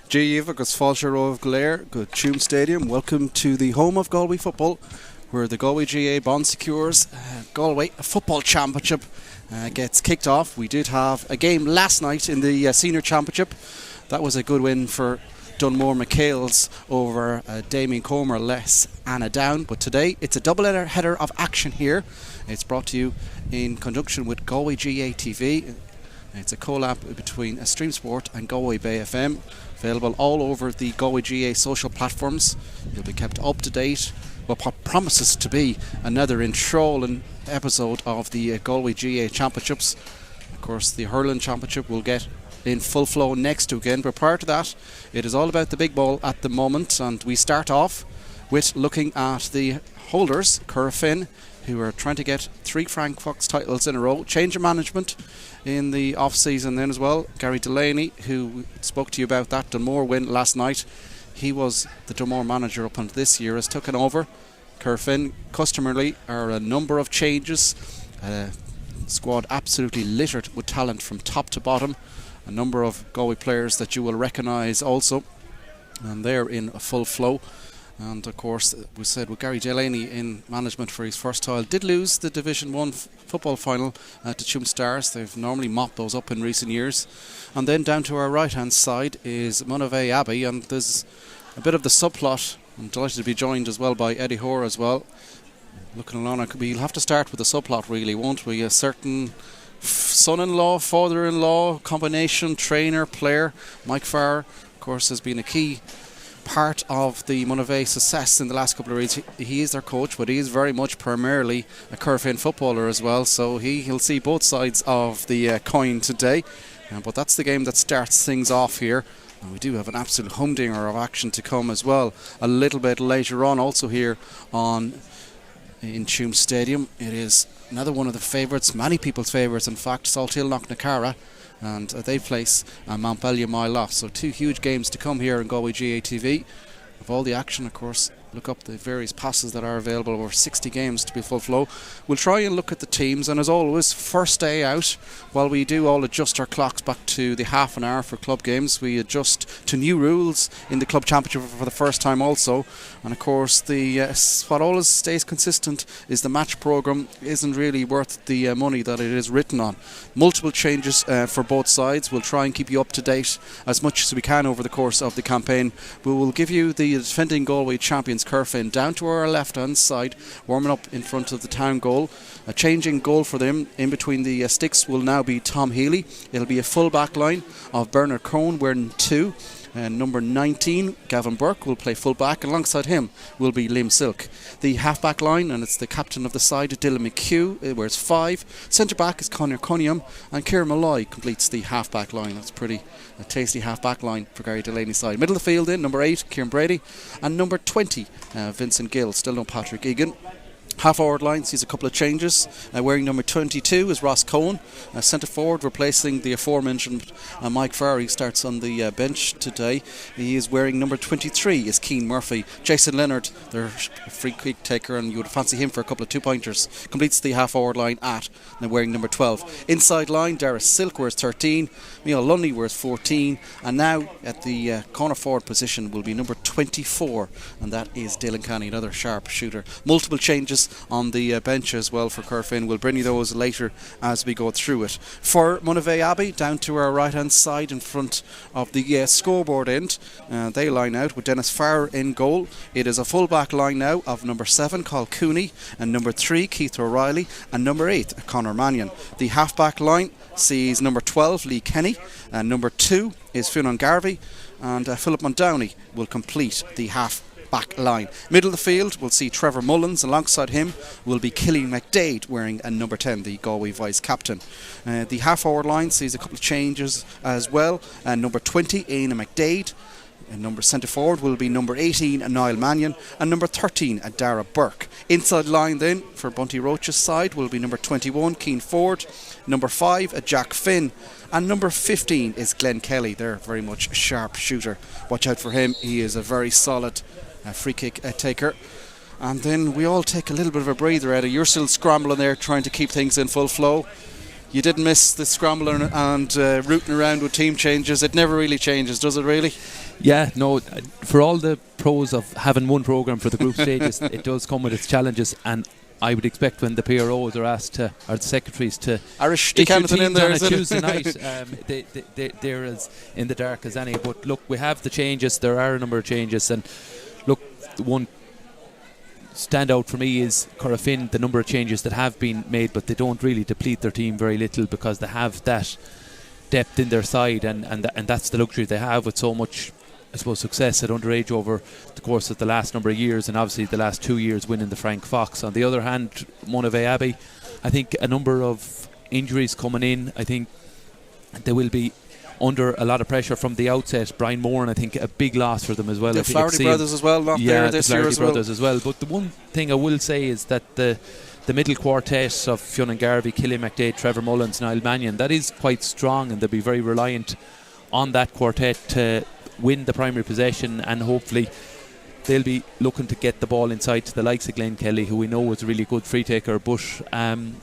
Díomh agus fáilte rómh go léir go Tuam Stadium. Welcome to the home of Galway football, where the Galway GA Bond Secours Galway Football Championship gets kicked off. We did have a game last night in the Senior Championship. That was a good win for Dunmore McHale's over Damien Comer, less Anna Down. But today it's a double header of action here. It's brought to you in conjunction with Galway GA TV. It's a collab between Stream Sport and Galway Bay FM, available all over the Galway GA social platforms. You'll be kept up to date with what promises to be another enthralling episode of the Galway GA Championships. Of course, the Hurling Championship will get in full flow next weekend, but prior to that, it is all about the big ball at the moment, and we start off with looking at the holders, Corofin, who are trying to get 3 Frank Fox titles in a row. Change of management in the off-season then as well. Gary Delaney, who spoke to you about that Dunmore win last night, he was the Dunmore manager up until this year, has taken over. Corofin, customarily, are a number of changes. Squad absolutely littered with talent from top to bottom. A number of Galway players that you will recognise also, and they're in a full flow. And of course, we said with Gary Delaney in management for his first title, did lose the Division 1 football final to Tuam Stars. They've normally mopped those up in recent years. And then down to our right hand side is Monivea Abbey, and there's a bit of the subplot. I'm delighted to be joined as well by Eddie Hoare as well. Looking along, we'll have to start with the subplot really, won't we? A certain son-in-law, father-in-law combination, trainer, player. Mike Farr, of course, has been a key part of the Monivea success in the last couple of years. He is their coach, but he is very much primarily a Corofin footballer as well, so he'll see both sides of the coin today. But that's the game that starts things off here. And we do have an absolute humdinger of action to come as well a little bit later on, also here in Tuam Stadium. It is another one of the favourites, many people's favourites in fact, Salthill Knocknacarra, and they place Montpellier mile off. So 2 huge games to come here in Galway GA TV. Of all the action, of course, look up the various passes that are available, over 60 games to be full flow. We'll try and look at the teams, and as always, first day out, while we do all adjust our clocks back to the half an hour for club games, we adjust to new rules in the club championship for the first time also. And of course, what always stays consistent is the match programme isn't really worth the money that it is written on. Multiple changes for both sides. We'll try and keep you up to date as much as we can over the course of the campaign. We will give you the defending Galway champions Corofin down to our left hand side, warming up in front of the town goal. A changing goal for them in between the sticks will now be Tom Healy. It'll be a full back line of Bernard Crone wearing 2. Number 19, Gavin Burke, will play full back. Alongside him will be Liam Silk. The half back line, and it's the captain of the side, Dylan McHugh, wears 5. Centre back is Conor Cunningham, and Ciara Malloy completes the half back line. That's a tasty half back line for Gary Delaney's side. Middle of the field in, number 8, Kieran Brady, and number 20, Vincent Gill. Still no Patrick Egan. Half forward line sees a couple of changes. Wearing number 22 is Ross Cohen, centre forward, replacing the aforementioned Mike Farr. He starts on the bench today. He is wearing number 23 is Keane Murphy. Jason Leonard, their free kick taker, and you would fancy him for a couple of 2-pointers, completes the half forward line wearing number 12. Inside line, Dara Silk wears 13, Mial Lundy wears 14, and now at the corner forward position will be number 24, and that is Dylan Canny, another sharp shooter. Multiple changes on the bench as well for Corofin. We'll bring you those later as we go through it. For Monivea Abbey, down to our right hand side in front of the scoreboard end, they line out with Dennis Farr in goal. It is a full back line now of number 7, Carl Cooney, and number 3, Keith O'Reilly, and number 8, Conor Mannion. The half back line sees number 12, Lee Kenny, and number 2 is Fionn Garvey, and Philip Mondowney will complete the half back line. Middle of the field we'll see Trevor Mullins. Alongside him will be Killian McDade wearing a number 10, the Galway vice captain. The half forward line sees a couple of changes as well. Number 20, Aina McDade. Number centre forward will be number 18, Niall Mannion, and number 13, Dara Burke. Inside line then for Bunty Roach's side will be number 21, Keane Ford, number 5, Jack Finn, and number 15 is Glenn Kelly. They're very much a sharp shooter. Watch out for him. He is a very solid free kick taker. And then we all take a little bit of a breather, Eddie. You're still scrambling there trying to keep things in full flow. You didn't miss the scrambling and rooting around with team changes. It never really changes, does it really? Yeah, no, for all the pros of having one programme for the group stages, it does come with its challenges, and I would expect when the PROs are asked to, or the secretaries to Irish issue Canada teams in there, on a isn't Tuesday it? night, they're as in the dark as any. But look, we have the changes. There are a number of changes, and look, the one standout for me is Corofin, the number of changes that have been made, but they don't really deplete their team very little because they have that depth in their side, and that's the luxury they have with so much, I suppose, success at underage over the course of the last number of years, and obviously the last 2 years winning the Frank Fox. On the other hand, Monivea Abbey, I think a number of injuries coming in. I think they will be under a lot of pressure from the outset. Brian Moore, and I think a big loss for them as well. The Flaherty brothers as well, not there this year as well. Brothers as well. But the one thing I will say is that the middle quartet of Fionn Garvey, Killian McDade, Trevor Mullins, Niall Mannion, that is quite strong, and they'll be very reliant on that quartet to win the primary possession, and hopefully they'll be looking to get the ball inside to the likes of Glenn Kelly, who we know is a really good free taker. But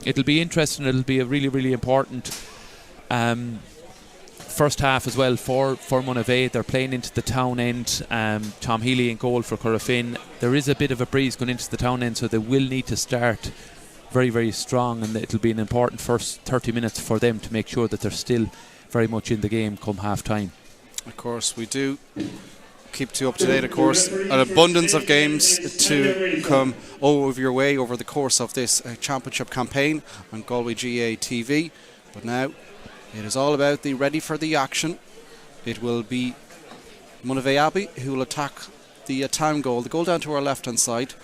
it'll be interesting. It'll be a really, really important first half as well for Monivea. They're playing into the town end. Tom Healy in goal for Corofin. There is a bit of a breeze going into the town end, so they will need to start very, very strong, and it'll be an important first 30 minutes for them to make sure that they're still very much in the game come half time. Of course, we do keep you up to date, of course. An abundance of games to come over your way over the course of this championship campaign on Galway GA TV. But now it is all about the ready for the action. It will be Monivea Abbey who will attack the town goal, the goal down to our left hand side.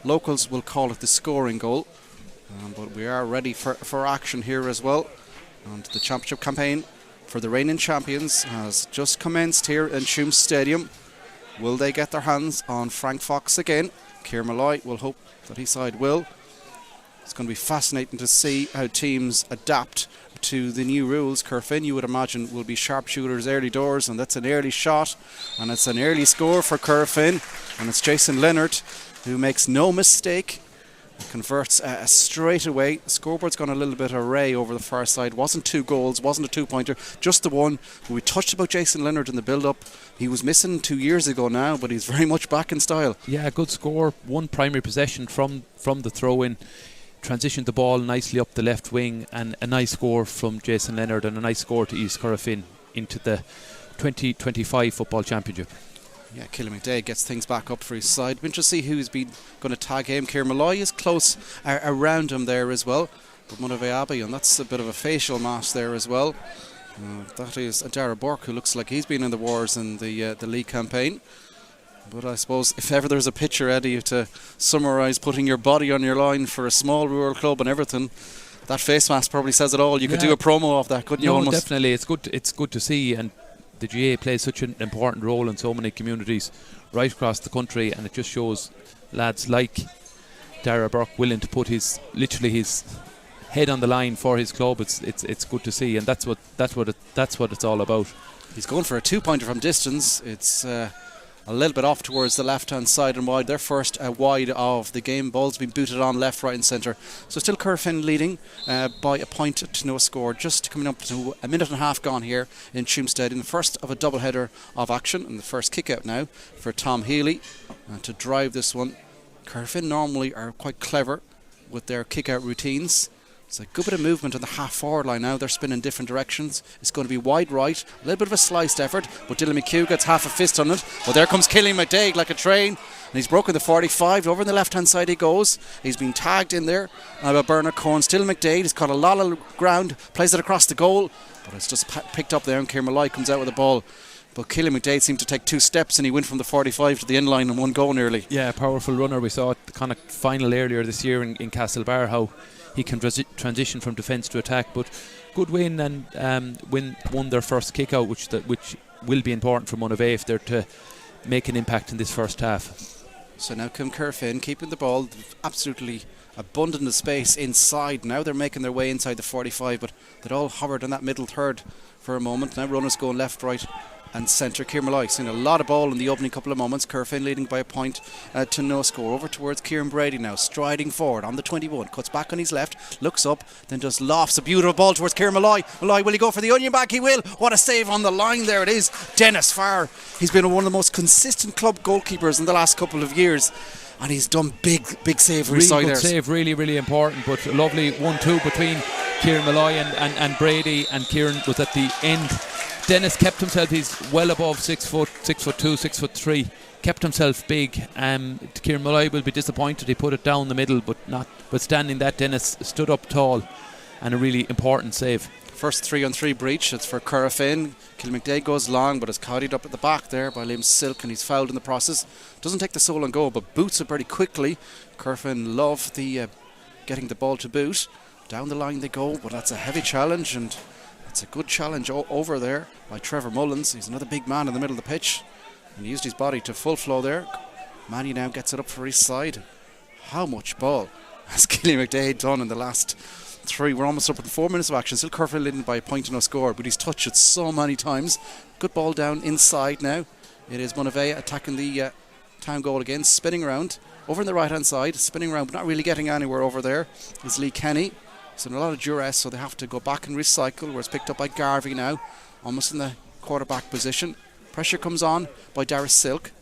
Locals will call it the scoring goal, but we are ready for action here as well. And the championship campaign for the reigning champions has just commenced here in Tuam Stadium. Will they get their hands on Frank Fox again? Ciara Malloy will hope that his side will. It's going to be fascinating to see how teams adapt to the new rules. Corofin, you would imagine, will be sharpshooters early doors, and that's an early shot, and it's an early score for Corofin, and it's Jason Leonard who makes no mistake, converts straight away. The scoreboard's gone a little bit array over the far side. Wasn't 2 goals, wasn't a 2-pointer, just the one. We touched about Jason Leonard in the build-up. He was missing 2 years ago now, but he's very much back in style. Yeah, good score. One primary possession from the throw-in. Transitioned the ball nicely up the left wing, and a nice score from Jason Leonard, and a nice score to East Corofin into the 2025 football championship. Yeah, Killian McDade gets things back up for his side. Been to see who's been going to tag him. Ciara Malloy is close around him there as well. But Monivea Abbey, and that's a bit of a facial mask there as well. That is Dara Burke, who looks like he's been in the wars in the league campaign. But I suppose if ever there's a picture, Eddie, to summarise putting your body on your line for a small rural club and everything, that face mask probably says it all. You could do a promo of that, couldn't you? No, definitely. It's good to see, and the GA plays such an important role in so many communities right across the country, and it just shows lads like Dara Burke willing to put his head on the line for his club. It's good to see, and that's what it's all about. He's going for a 2-pointer from distance. It's a little bit off towards the left hand side and wide. Their first wide of the game. Ball's been booted on left, right and centre. So still Corofin leading by a point to no score. Just coming up to a minute and a half gone here in Tuam Stadium. The first of a double header of action, and the first kick out now for Tom Healy to drive this one. Corofin normally are quite clever with their kick out routines. It's a good bit of movement on the half-forward line now. They're spinning different directions. It's going to be wide right. A little bit of a sliced effort, but Dylan McHugh gets half a fist on it. But there comes Killian McDade like a train. And he's broken the 45. Over on the left-hand side he goes. He's been tagged in there by Bernard Cohen. Still McDade. He's caught a lot of ground. Plays it across the goal. But it's just picked up there, and Ciara Malloy comes out with the ball. But Killian McDade seemed to take 2 steps, and he went from the 45 to the end line in one go nearly. Yeah, powerful runner. We saw at the kind of final earlier this year in Castlebar how he can transition from defence to attack. But good win, and won their first kick out, which will be important for Monivea if they're to make an impact in this first half. So now come Corofin keeping the ball, absolutely abundant of space inside. Now they're making their way inside the 45, but they'd all hovered in that middle third for a moment. Now runners going left, right and centre. Kieran Malloy seen a lot of ball in the opening couple of moments. Corofin leading by a point to no score. Over towards Kieran Brady now, striding forward on the 21. Cuts back on his left, looks up, then just lofts a beautiful ball towards Kieran Malloy. Malloy, will he go for the onion back? He will. What a save on the line there it is. Dennis Farr. He's been one of the most consistent club goalkeepers in the last couple of years. And he's done big save for his side there. Save, really important, but a lovely 1-2 between Kieran Malloy and Brady, and Kieran was at the end. Dennis kept himself, he's well above 6 foot, 6'2", 6'3", kept himself big. Kieran Malloy will be disappointed he put it down the middle, but notwithstanding that, Dennis stood up tall and a really important save. First 3-on-3 breach, it's for Corofin. Kilmcdade goes long, but is caught up at the back there by Liam Silk, and he's fouled in the process. Doesn't take the soul and go, but boots it pretty quickly. Corofin love the getting the ball to boot. Down the line they go, but that's a heavy challenge, and it's a good challenge over there by Trevor Mullins. He's another big man in the middle of the pitch, and he used his body to full flow there. Manny now gets it up for his side. How much ball has Kilmcdade done in the last 3? We're almost up in 4 minutes of action. Still Corofin leading by a point and no score, but he's touched it so many times. Good ball down inside now. It is Monivea attacking the town goal again, spinning around over on the right hand side, spinning around but not really getting anywhere over there is Lee Kenny. He's in a lot of duress, so they have to go back and recycle, where it's picked up by Garvey now, almost in the quarterback position. Pressure comes on by Darius Silk,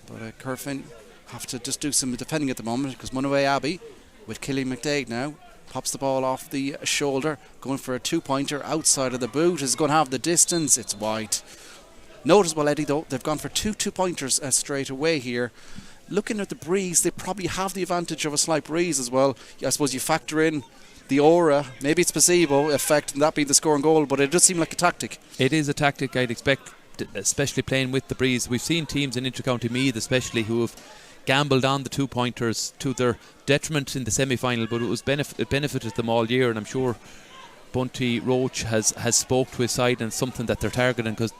but Corofin have to just do some defending at the moment, because Monivea Abbey with Kilmcdade now pops the ball off the shoulder, going for a 2-pointer outside of the boot. Is going to have the distance. It's wide. Noticeable, Eddie, though, they've gone for two 2-pointers straight away here. Looking at the breeze, they probably have the advantage of a slight breeze as well. I suppose you factor in the aura, maybe it's placebo effect, and that being the score and goal, but it does seem like a tactic. It is a tactic, I'd expect, especially playing with the breeze. We've seen teams in Intercounty Meath especially who have gambled on the 2-pointers to their detriment in the semi-final, but it benefited them all year, and I'm sure Bunty Roach has spoke to his side, and something that they're targeting, because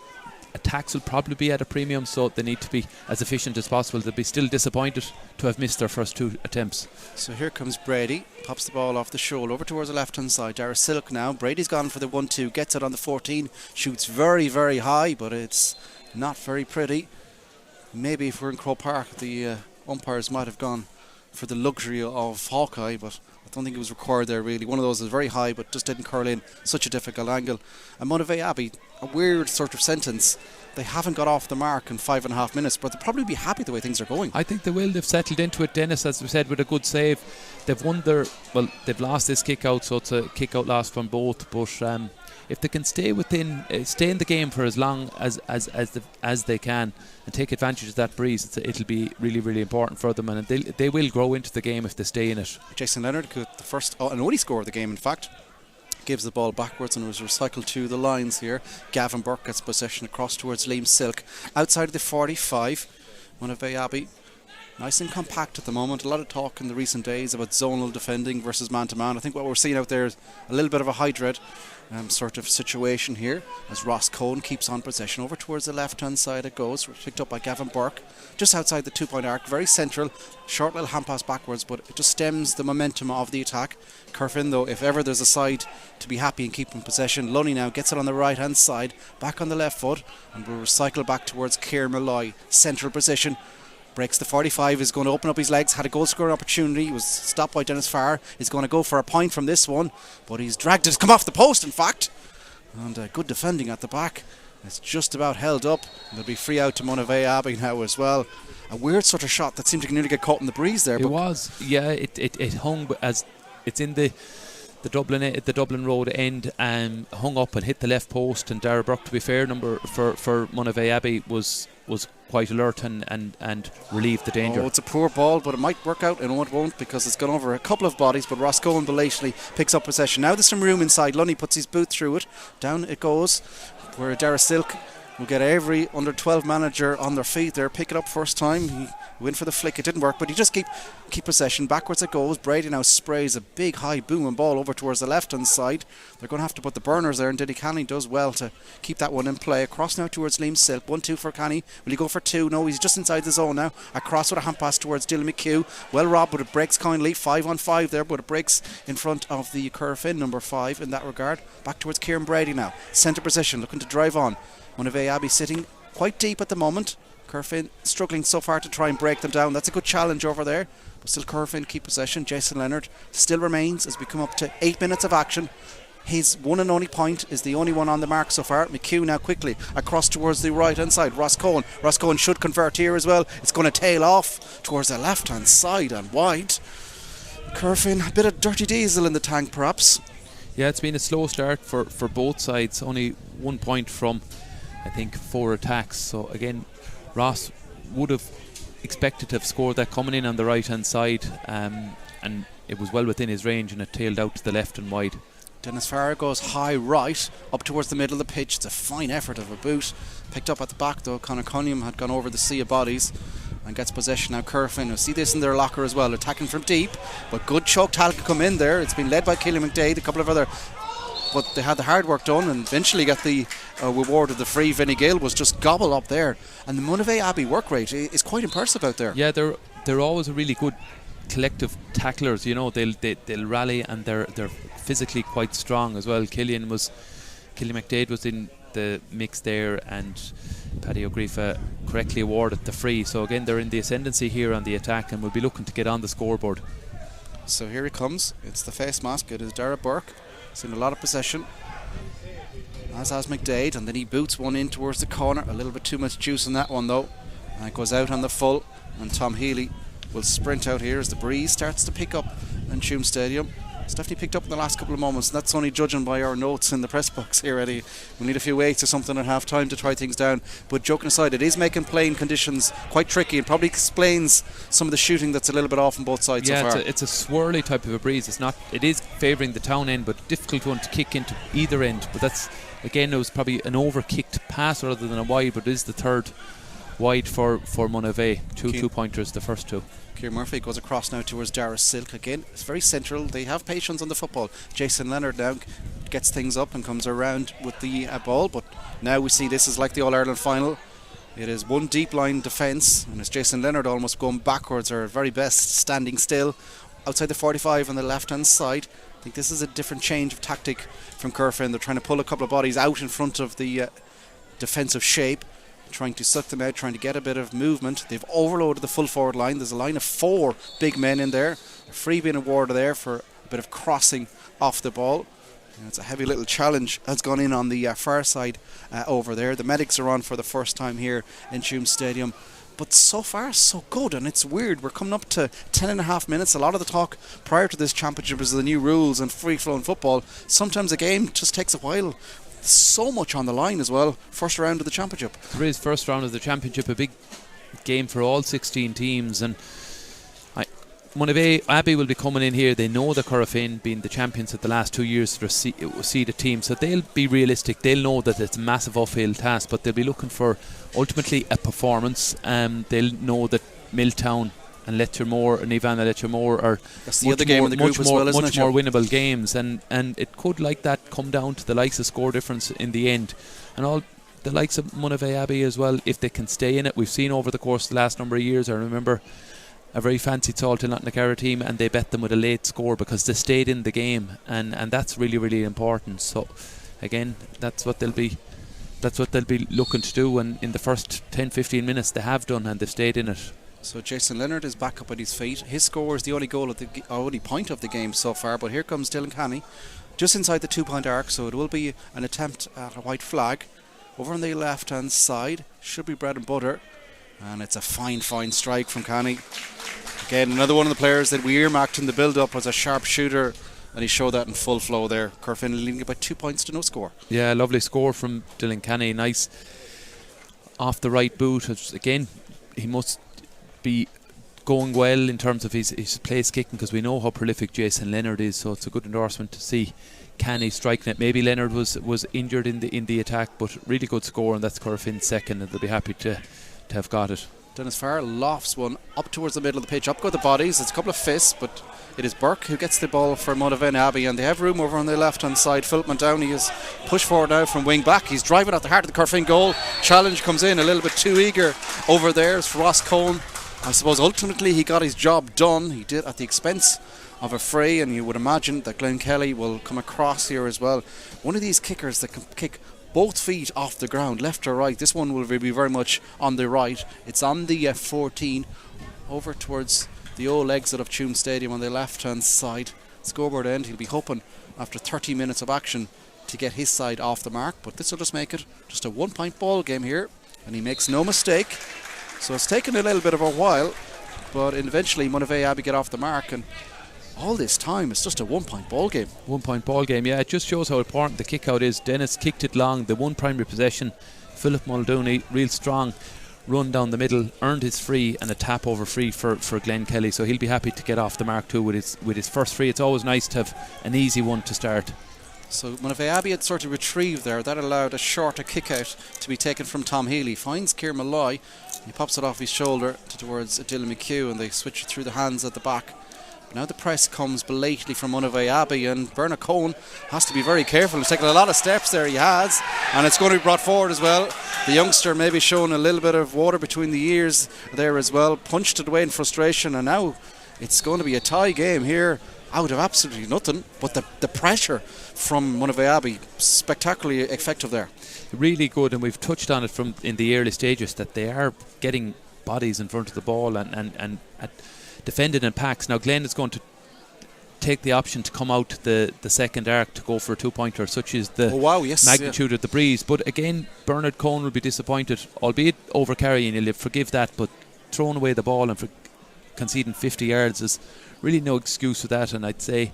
attacks will probably be at a premium, so they need to be as efficient as possible. They'll be still disappointed to have missed their first 2 attempts. So here comes Brady, pops the ball off the shoulder over towards the left hand side. Dara Silk now, Brady's gone for the 1-2, gets it on the 14, shoots very very high, but it's not very pretty. Maybe if we're in Croke Park, the umpires might have gone for the luxury of Hawkeye, but I don't think it was required there really. One of those is very high but just didn't curl in, such a difficult angle. And Monivea Abbey, a weird sort of sentence, they haven't got off the mark in 5.5 minutes, but they'll probably be happy the way things are going. I think they will. They've settled into it. Dennis, as we said, with a good save. They've won they've lost this kick out, so it's a kick out loss from both, but if they can stay in the game for as long as they can and take advantage of that breeze, it'll be really, really important for them, and they will grow into the game if they stay in it. Jason Leonard, the first and only score of the game in fact, gives the ball backwards and was recycled to the lines here. Gavin Burke gets possession across towards Liam Silk outside of the 45. Monivea Abbey nice and compact at the moment. A lot of talk in the recent days about zonal defending versus man-to-man. I think what we're seeing out there is a little bit of a hybrid sort of situation here, as Ross Cohn keeps on possession. Over towards the left-hand side it goes, picked up by Gavin Burke, just outside the 2-point arc, very central, short little hand pass backwards, but it just stems the momentum of the attack. Corofin, though, if ever there's a side to be happy and keep in possession, Lunny now gets it on the right-hand side, back on the left foot, and will recycle back towards Kieran Malloy, central position. Breaks the 45, is going to open up his legs, had a goal scoring opportunity, he was stopped by Dennis Farr, he's going to go for a point from this one, but he's dragged it, it's come off the post in fact, and good defending at the back. It's just about held up, and they'll be free out to Monivea Abbey now as well. A weird sort of shot that seemed to nearly get caught in the breeze there. It was, yeah, it hung as it's in the Dublin Road end, hung up and hit the left post, and Dara Burke, to be fair, number for Monivea Abbey was quite alert and relieved the danger. Oh, it's a poor ball, but it might work out, and it won't, because it's gone over a couple of bodies, but Roscoe belatedly picks up possession. Now there's some room inside. Lunny puts his boot through it, down it goes, where Dara Silk will get every under 12 manager on their feet there. Pick it up first time, he went for the flick, it didn't work, but he just keep possession. Backwards it goes. Brady now sprays a big high booming ball over towards the left hand side. They're going to have to put the burners there, and Diddy Canny does well to keep that one in play. Across now towards Liam Silk, 1-2 for Canny. Will he go for 2? No, he's just inside the zone now. Across with a hand pass towards Dylan McHugh. Well robbed, but it breaks kindly. 5-on-5 there, but it breaks in front of the Corofin number 5 in that regard. Back towards Kieran Brady now, centre position, looking to drive on. Monivea Abbey sitting quite deep at the moment. Corofin struggling so far to try and break them down. That's a good challenge over there. But still Corofin keep possession. Jason Leonard still remains as we come up to 8 minutes of action. His one and only point is the only one on the mark so far. McHugh now quickly across towards the right hand side. Ross Cohen should convert here as well. It's going to tail off towards the left hand side and wide. Corofin, a bit of dirty diesel in the tank perhaps. Yeah, it's been a slow start for both sides. Only 1 point from, I think, 4 attacks. So again, Ross would have expected to have scored that coming in on the right hand side, and it was well within his range, and it tailed out to the left and wide. Dennis Farrar goes high right up towards the middle of the pitch. It's a fine effort of a boot. Picked up at the back though. Conor Cunningham had gone over the sea of bodies and gets possession now. Corofin, who see this in their locker as well, attacking from deep, but good choke tackle come in there. It's been led by Killian McDade, a couple of other, but they had the hard work done and eventually got the reward of the free. Vinnie Gill was just gobbled up there, and the Monivea Abbey work rate is quite impressive out there. Yeah, they're always a really good collective tacklers. You know, they'll rally, and they're physically quite strong as well. Killian McDade was in the mix there, and Paddy O'Griefa correctly awarded the free. So again, they're in the ascendancy here on the attack, and we'll be looking to get on the scoreboard. So here he comes. It's the face mask. It is Dara Burke. He's in a lot of possession, as has McDade, and then he boots one in towards the corner. A little bit too much juice in that one though, and it goes out on the full, and Tom Healy will sprint out here as the breeze starts to pick up in Tuam Stadium. It's definitely picked up in the last couple of moments, and that's only judging by our notes in the press box here, Eddie. We need a few weights or something at half time to try things down. But joking aside, it is making playing conditions quite tricky, and probably explains some of the shooting that's a little bit off on both sides so far. Yeah, it's a swirly type of a breeze. It is favouring the town end, but difficult one to kick into either end. But that's, again, it was probably an over-kicked pass rather than a wide, but it is the third wide for Monivea. Two pointers, the first two. Kieran Murphy goes across now towards Dara Silk again. It's very central. They have patience on the football. Jason Leonard now gets things up and comes around with the ball, but now we see this is like the All-Ireland final. It is one deep line defence, and it's Jason Leonard almost going backwards, or at very best standing still outside the 45 on the left hand side. I think this is a different change of tactic from Corofin. They're trying to pull a couple of bodies out in front of the defensive shape, trying to suck them out, trying to get a bit of movement. They've overloaded the full forward line. There's a line of 4 big men in there. A free being awarded there for a bit of crossing off the ball. And it's a heavy little challenge that's gone in on the far side over there. The medics are on for the first time here in Tuam Stadium. But so far, so good, and it's weird. We're coming up to 10.5 minutes. A lot of the talk prior to this championship is the new rules and free-flowing football. Sometimes a game just takes a while. So much on the line as well. First round of the championship. There is first round of the championship, a big game for all 16 teams, and Monivea Abbey will be coming in here. They know the Corofin, being the champions of the last 2 years, for seeded team, so they'll be realistic. They'll know that it's a massive uphill task, but they'll be looking for ultimately a performance. They'll know that Milltown and Letchermore and Ivan and Letchermore are much more winnable games, and it could, like that, come down to the likes of score difference in the end, and all the likes of Monivea Abbey as well, if they can stay in it. We've seen over the course of the last number of years, I remember a very fancy Salton Lochnacara team, and they bet them with a late score because they stayed in the game, and that's really, really important. So again, that's what they'll be looking to do, and in the first 10-15 minutes they have done, and they've stayed in it. So Jason Leonard is back up on his feet. His score is the only goal of the only point of the game so far. But here comes Dylan Canny, just inside the 2-point arc. So it will be an attempt at a white flag. Over on the left-hand side, should be bread and butter, and it's a fine strike from Canny. Again, another one of the players that we earmarked in the build-up as a sharp shooter, and he showed that in full flow there. Corofin leading about 2 points to no score. Yeah, lovely score from Dylan Canny. Nice off the right boot. Again, he must be going well in terms of his place kicking, because we know how prolific Jason Leonard is, so it's a good endorsement to see Canny striking it. Maybe Leonard was injured in the attack, but really good score, and that's Corofin's second, and they'll be happy to have got it. Dennis Farr lofts one up towards the middle of the pitch. Up go the bodies. It's a couple of fists, but it is Burke who gets the ball for Monivea Abbey, and they have room over on the left hand side. Philip Downey is pushed forward now from wing back. He's driving at the heart of the Corofin goal. Challenge comes in a little bit too eager over there. It's for Ross Cohen. I suppose ultimately he got his job done. He did at the expense of a fray, and you would imagine that Glenn Kelly will come across here as well. One of these kickers that can kick both feet off the ground, left or right. This one will be very much on the right. It's on the 14, over towards the old exit of Tuam Stadium on the left-hand side. Scoreboard end. He'll be hoping after 30 minutes of action to get his side off the mark, but this will just make it just a 1-point ball game here, and he makes no mistake. So it's taken a little bit of a while, but eventually Monivea Abbey get off the mark, and all this time it's just a 1-point ball game. 1-point ball game, yeah. It just shows how important the kick out is. Dennis kicked it long, the one primary possession. Philip Muldooney, real strong run down the middle, earned his free, and a tap over free for Glenn Kelly. So he'll be happy to get off the mark too with his first free. It's always nice to have an easy one to start. So Monivea Abbey had sort of retrieved there. That allowed a shorter kick out to be taken from Tom Healy. Finds Kieran Malloy. He pops it off his shoulder towards Dylan McHugh, and they switch it through the hands at the back. But now the press comes belatedly from Monivea Abbey, and Bernard Cohen has to be very careful. He's taken a lot of steps there, he has, and it's going to be brought forward as well. The youngster maybe showing a little bit of water between the ears there as well. Punched it away in frustration, and now it's going to be a tie game here out of absolutely nothing, but the pressure from Monivea Abbey, spectacularly effective there. Really good, and we've touched on it from in the early stages that they are getting bodies in front of the ball and defending in packs. Now Glenn is going to take the option to come out the second arc to go for a 2-pointer, such is the magnitude of the breeze. But again, Bernard Cohen will be disappointed, albeit over carrying. He'll forgive that, but throwing away the ball and for conceding 50 yards is really no excuse for that, and I'd say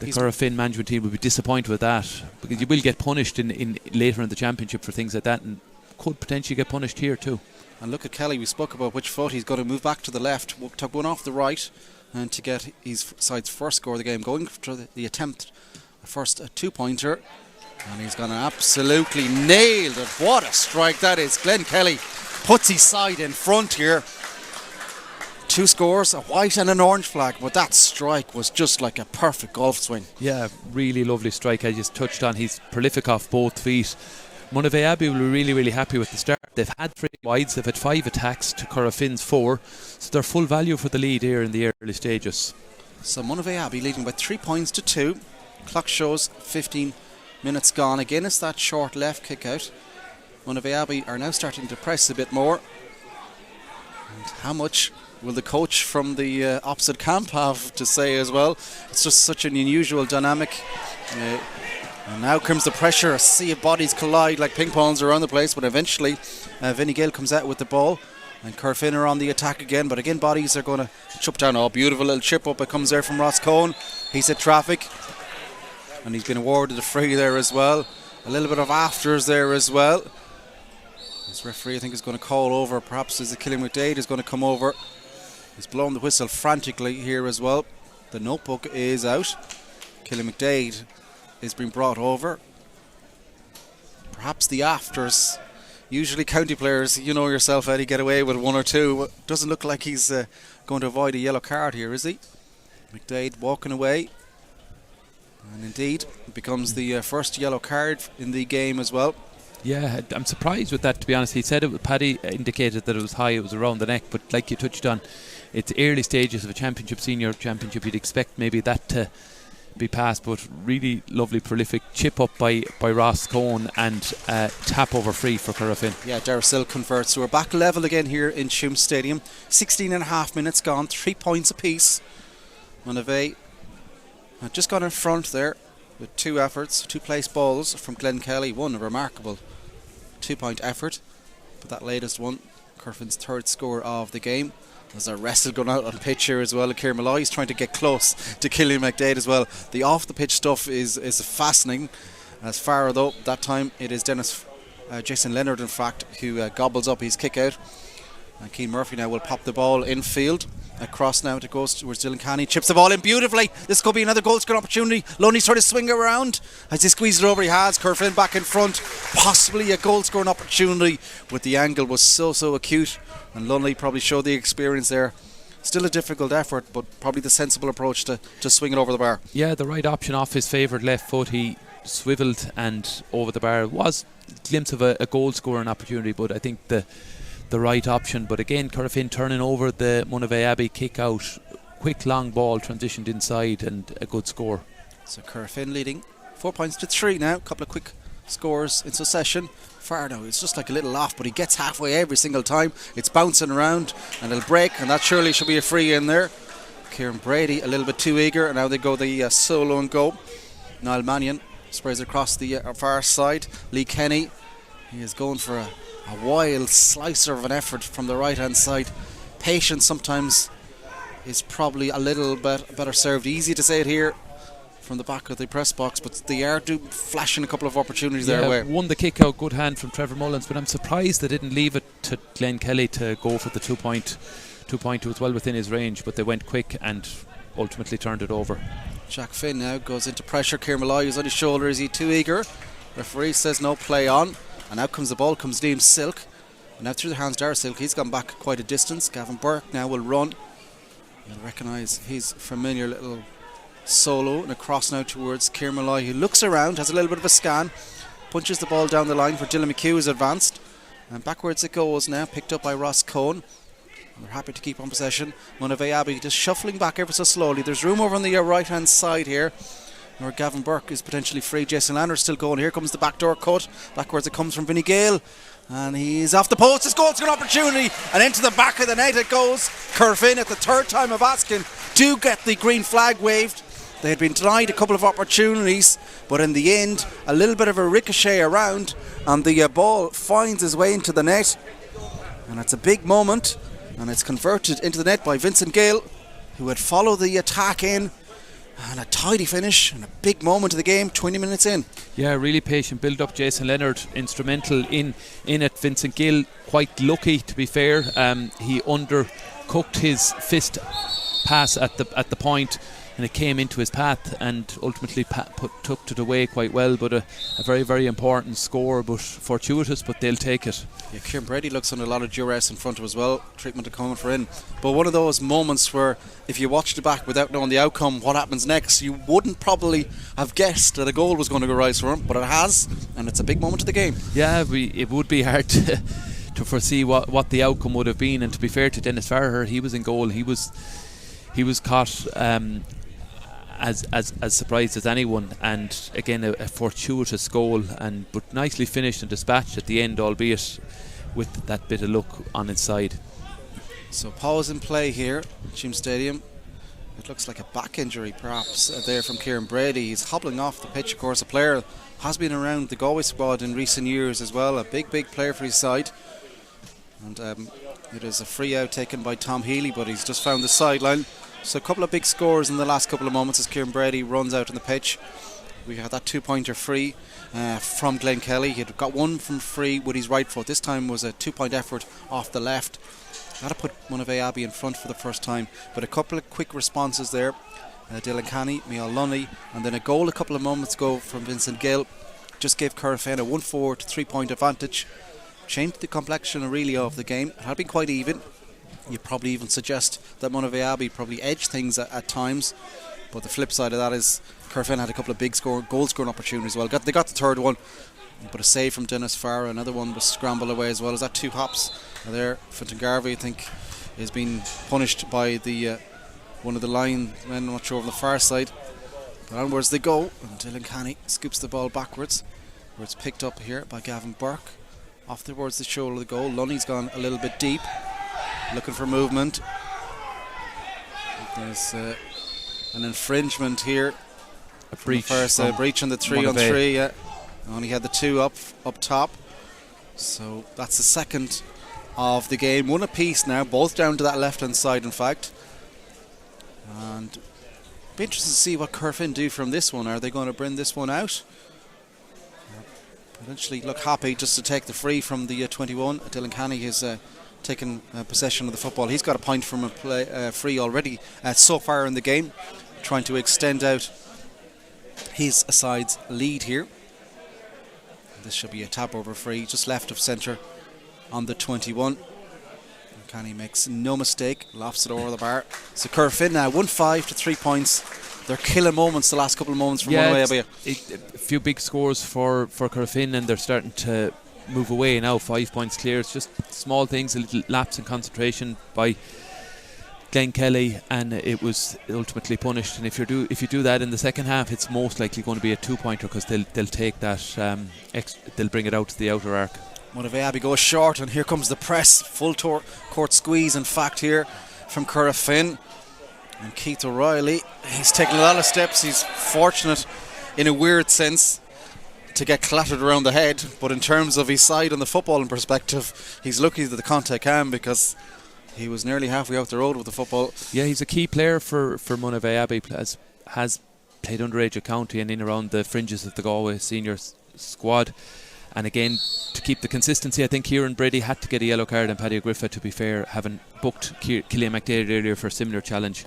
the Corofin management team will be disappointed with that, because you will get punished in later in the championship for things like that, and could potentially get punished here too. And look at Kelly, we spoke about which foot he's got to move back to the left, took one off the right, and to get his side's first score of the game, going for the attempt, first a 2-pointer, and he's going to absolutely nail it. What a strike that is. Glenn Kelly puts his side in front here. 2 scores, a white and an orange flag, but that strike was just like a perfect golf swing. Yeah, really lovely strike. I just touched on, he's prolific off both feet. Monivea Abbey will be really, really happy with the start. They've had 3 wides, they've had 5 attacks to Corofin's 4, so they're full value for the lead here in the early stages. So Monivea Abbey leading by 3 points to 2. Clock shows 15 minutes gone. Again, it's that short left kick out. Monivea Abbey are now starting to press a bit more. And how much will the coach from the opposite camp have to say as well? It's just such an unusual dynamic. And now comes the pressure. A sea of bodies collide like ping pongs around the place, but eventually Vinnie Gill comes out with the ball, and Corofin are on the attack again, but again bodies are going to chip down. Oh, beautiful little chip up. It comes there from Ross Cohen. He's at traffic, and he's been awarded a free there as well. A little bit of afters there as well. This referee, I think, is going to call over. Perhaps as Killian McDade is going to come over. He's blowing the whistle frantically here as well. The notebook is out. Killian McDade is being brought over. Perhaps the afters. Usually county players, you know yourself, Eddie, get away with 1 or 2. Doesn't look like he's going to avoid a yellow card here, is he? McDade walking away. And indeed, it becomes the first yellow card in the game as well. Yeah, I'm surprised with that, to be honest. He said it, Paddy indicated that it was high, it was around the neck, but like you touched on, it's early stages of a championship, senior championship. You'd expect maybe that to be passed, but really lovely, prolific chip up by Ross Cohen, and tap over free for Corofin. Yeah, Darrasill converts. So we're back level again here in Tuam Stadium. 16 and a half minutes gone, 3 points apiece. Monivea had just gone in front there with 2 efforts, 2 place balls from Glenn Kelly. One a remarkable 2-point effort, but that latest one, Corofin's 3rd score of the game. There's a wrestle going out on pitch here as well. Kieran Malloy is trying to get close to Killian McDade as well. The off the pitch stuff is fascinating. As far though, that time it is Jason Leonard in fact who gobbles up his kick out. And Keane Murphy now will pop the ball infield. Across now, it goes towards Dylan Canny. Chips the ball in beautifully. This could be another goal scoring opportunity. Loney's trying to swing around. As he squeezes it over, he has. Corofin back in front. Possibly a goal scoring opportunity, but the angle was so acute. And Loney probably showed the experience there. Still a difficult effort, but probably the sensible approach to swing it over the bar. Yeah, the right option off his favoured left foot. He swiveled and over the bar. Was a glimpse of a goal scoring opportunity, but I think the right option. But again, Corofin turning over the Monivea Abbey kick out quick long ball transitioned inside and a good score. So Corofin leading 4-3 now. A couple of quick scores in succession. Farno, it's just like a little off, but he gets halfway every single time. It's bouncing around and it'll break, and that surely should be a free in there. Kieran Brady a little bit too eager, and now they go the solo and go. Niall Mannion sprays across the far side. Lee Kenny, he is going for a wild slicer of an effort from the right hand side. Patience sometimes is probably a little bit better served. Easy to say it here from the back of the press box, but they are flashing a couple of opportunities their way. Won the kick out, good hand from Trevor Mullins, but I'm surprised they didn't leave it to Glenn Kelly to go for the 2-point. 2-point was well within his range, but they went quick and ultimately turned it over. Jack Finn now goes into pressure. Kieran Malloy is on his shoulder. Is he too eager? Referee says no, play on. And out comes the ball, comes Liam Silk. And now through the hands Dara Silk. He's gone back quite a distance. Gavin Burke now will run. You'll recognise his familiar little solo and across now towards Kieran Malloy, who looks around, has a little bit of a scan, punches the ball down the line for Dylan McHugh, who's advanced. And backwards it goes now, picked up by Ross Cohn. We're happy to keep on possession. Monivea Abbey just shuffling back ever so slowly. There's room over on the right hand side here where Gavin Burke is potentially free. Jason Landers still going. Here comes the backdoor cut. Backwards it comes from Vinnie Gale. And he's off the post. His goal's an opportunity. And into the back of the net it goes. Corofin, at the third time of asking, do get the green flag waved. They had been denied a couple of opportunities, but in the end, a little bit of a ricochet around, and the ball finds its way into the net. And it's a big moment, and it's converted into the net by Vincent Gale, who had followed the attack in. And a tidy finish and a big moment of the game, 20 minutes in. Yeah, really patient build up. Jason Leonard instrumental in it. Vincent Gill quite lucky, to be fair. He undercooked his fist pass at the point, and it came into his path and ultimately took it away quite well. But a very, very important score, but fortuitous, but they'll take it. Yeah, Kieran Brady looks under a lot of duress in front of as well. Treatment to come for in. But one of those moments where if you watched it back without knowing the outcome, what happens next, you wouldn't probably have guessed that a goal was going to go rise for him, but it has, and it's a big moment of the game. Yeah, it would be hard to foresee what the outcome would have been. And to be fair to Dennis Farrer, he was in goal. He was caught as surprised as anyone, and again a fortuitous goal, but nicely finished and dispatched at the end, albeit with that bit of luck on its side. So pause in play here at Hume Stadium. It looks like a back injury perhaps there from Kieran Brady. He's hobbling off the pitch. Of course, a player has been around the Galway squad in recent years as well, a big player for his side. And it is a free out taken by Tom Healy, but he's just found the sideline. So a couple of big scores in the last couple of moments as Kieran Brady runs out on the pitch. We had that 2-pointer free from Glenn Kelly. He'd got one from free with his right foot. This time was a 2-point effort off the left. That'll put Monivea Abbey in front for the first time. But a couple of quick responses there. Dylan Canny, Mial Lunny, and then a goal a couple of moments ago from Vincent Gill just gave Corofin a 1-4 to 3-point advantage. Changed the complexion really of the game. It had been quite even. You'd probably even suggest that Monivea Abbey probably edged things at times, but the flip side of that is Corofin had a couple of big goal scoring opportunities as well. They got the third one, but a save from Dennis Farrer. Another one was scrambled away as well. Is that 2 hops there? Fintan Garvey, I think, is being punished by the one of the line men, I'm not sure, on the far side. But onwards they go, and Dylan Canny scoops the ball backwards, where it's picked up here by Gavin Burke. Off towards the shoulder of the goal. Lunny's gone a little bit deep, looking for movement. There's an infringement here. A breach. First breach on the 3-on-3. Yeah, only had the 2 up top. So that's the second of the game. One apiece now, both down to that left hand side, in fact. And be interested to see what Corofin do from this one. Are they going to bring this one out? Potentially look happy just to take the free from the 21. Dylan Canny has taken possession of the football. He's got a point from a free already so far in the game, trying to extend out his side's lead here. This should be a tap over free, just left of centre on the 21. Canny makes no mistake, lofts it over the bar. So Corofin now 1-5 to 3 points. They're killing moments, the last couple of moments from Monivea Abbey. A few big scores for Corofin, and they're starting to move away now. 5 points clear. It's just small things, a little lapse in concentration by Glenn Kelly, and it was ultimately punished. And if you do that in the second half, it's most likely going to be a 2-pointer, because they'll take that, they'll bring it out to the outer arc. Monivea Abbey goes short, and here comes the press. Full court squeeze, in fact, here from Corofin. And Keith O'Reilly, he's taken a lot of steps. He's fortunate in a weird sense to get clattered around the head, but in terms of his side on the footballing perspective, he's lucky that the contact came, because he was nearly halfway out the road with the football. Yeah, he's a key player for Monivea Abbey. Has played underage at county and in around the fringes of the Galway senior squad. And again, to keep the consistency, I think Kieran Brady had to get a yellow card, and Paddy Griffith, to be fair, having booked Killian McDaid earlier for a similar challenge,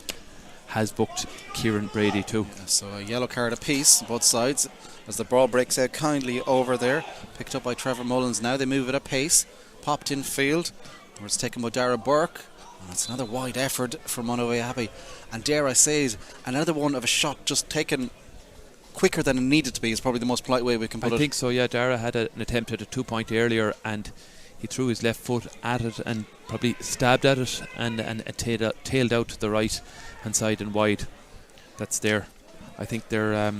has booked Kieran Brady too. So a yellow card apiece, both sides, as the ball breaks out kindly over there. Picked up by Trevor Mullins now. They move it at pace. Popped in field, where it's taken by Dara Burke. And it's another wide effort from Monivea Abbey. And dare I say it, another one of a shot just taken quicker than it needed to be, is probably the most polite way we can put it. I think so, yeah. Dara had an attempt at a 2-point earlier, and he threw his left foot at it and probably stabbed at it, and tailed out to the right hand side and wide. That's there. I think they're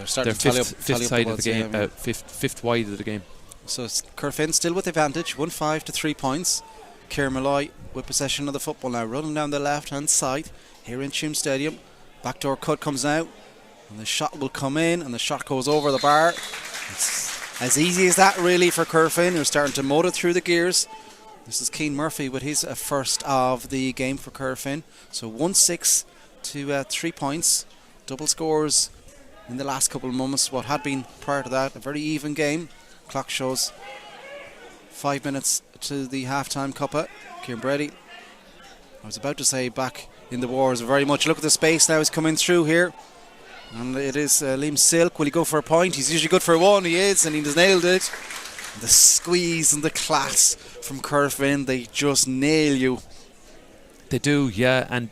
starting to tally up fifth side of the game, fifth wide of the game. So it's Corofin still with the advantage, 1-5 to 3 points. Ciara Malloy with possession of the football now, running down the left hand side here in Tuam Stadium. Backdoor cut comes out, and the shot will come in, and the shot goes over the bar. It's as easy as that really for Corofin, who's starting to motor through the gears. This is Keane Murphy with his first of the game for Corofin. So 1-6 to 3 points. Double scores in the last couple of moments. What had been prior to that a very even game. Clock shows 5 minutes to the half-time cuppa. Kieran Brady, I was about to say back in the wars very much. Look at the space now is coming through here. And it is Liam Silk. Will he go for a point? He's usually good for one. He is, and he has nailed it. The squeeze and the class from Corofin, they just nail you. They do, yeah. And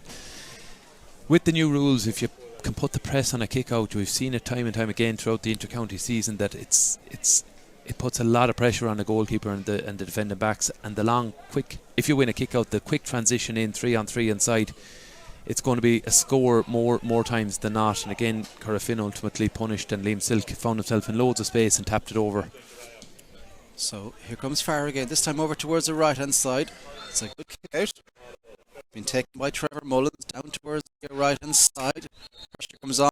with the new rules, if you can put the press on a kick out, we've seen it time and time again throughout the inter-county season, that it puts a lot of pressure on the goalkeeper and the defending backs. And the long, quick, if you win a kick out, the quick transition in 3-on-3 inside, it's going to be a score more times than not. And again, Corofin ultimately punished, and Liam Silk found himself in loads of space and tapped it over. So here comes Farr again, this time over towards the right hand side. It's a good kick out. Been taken by Trevor Mullins down towards the right hand side. Pressure comes on.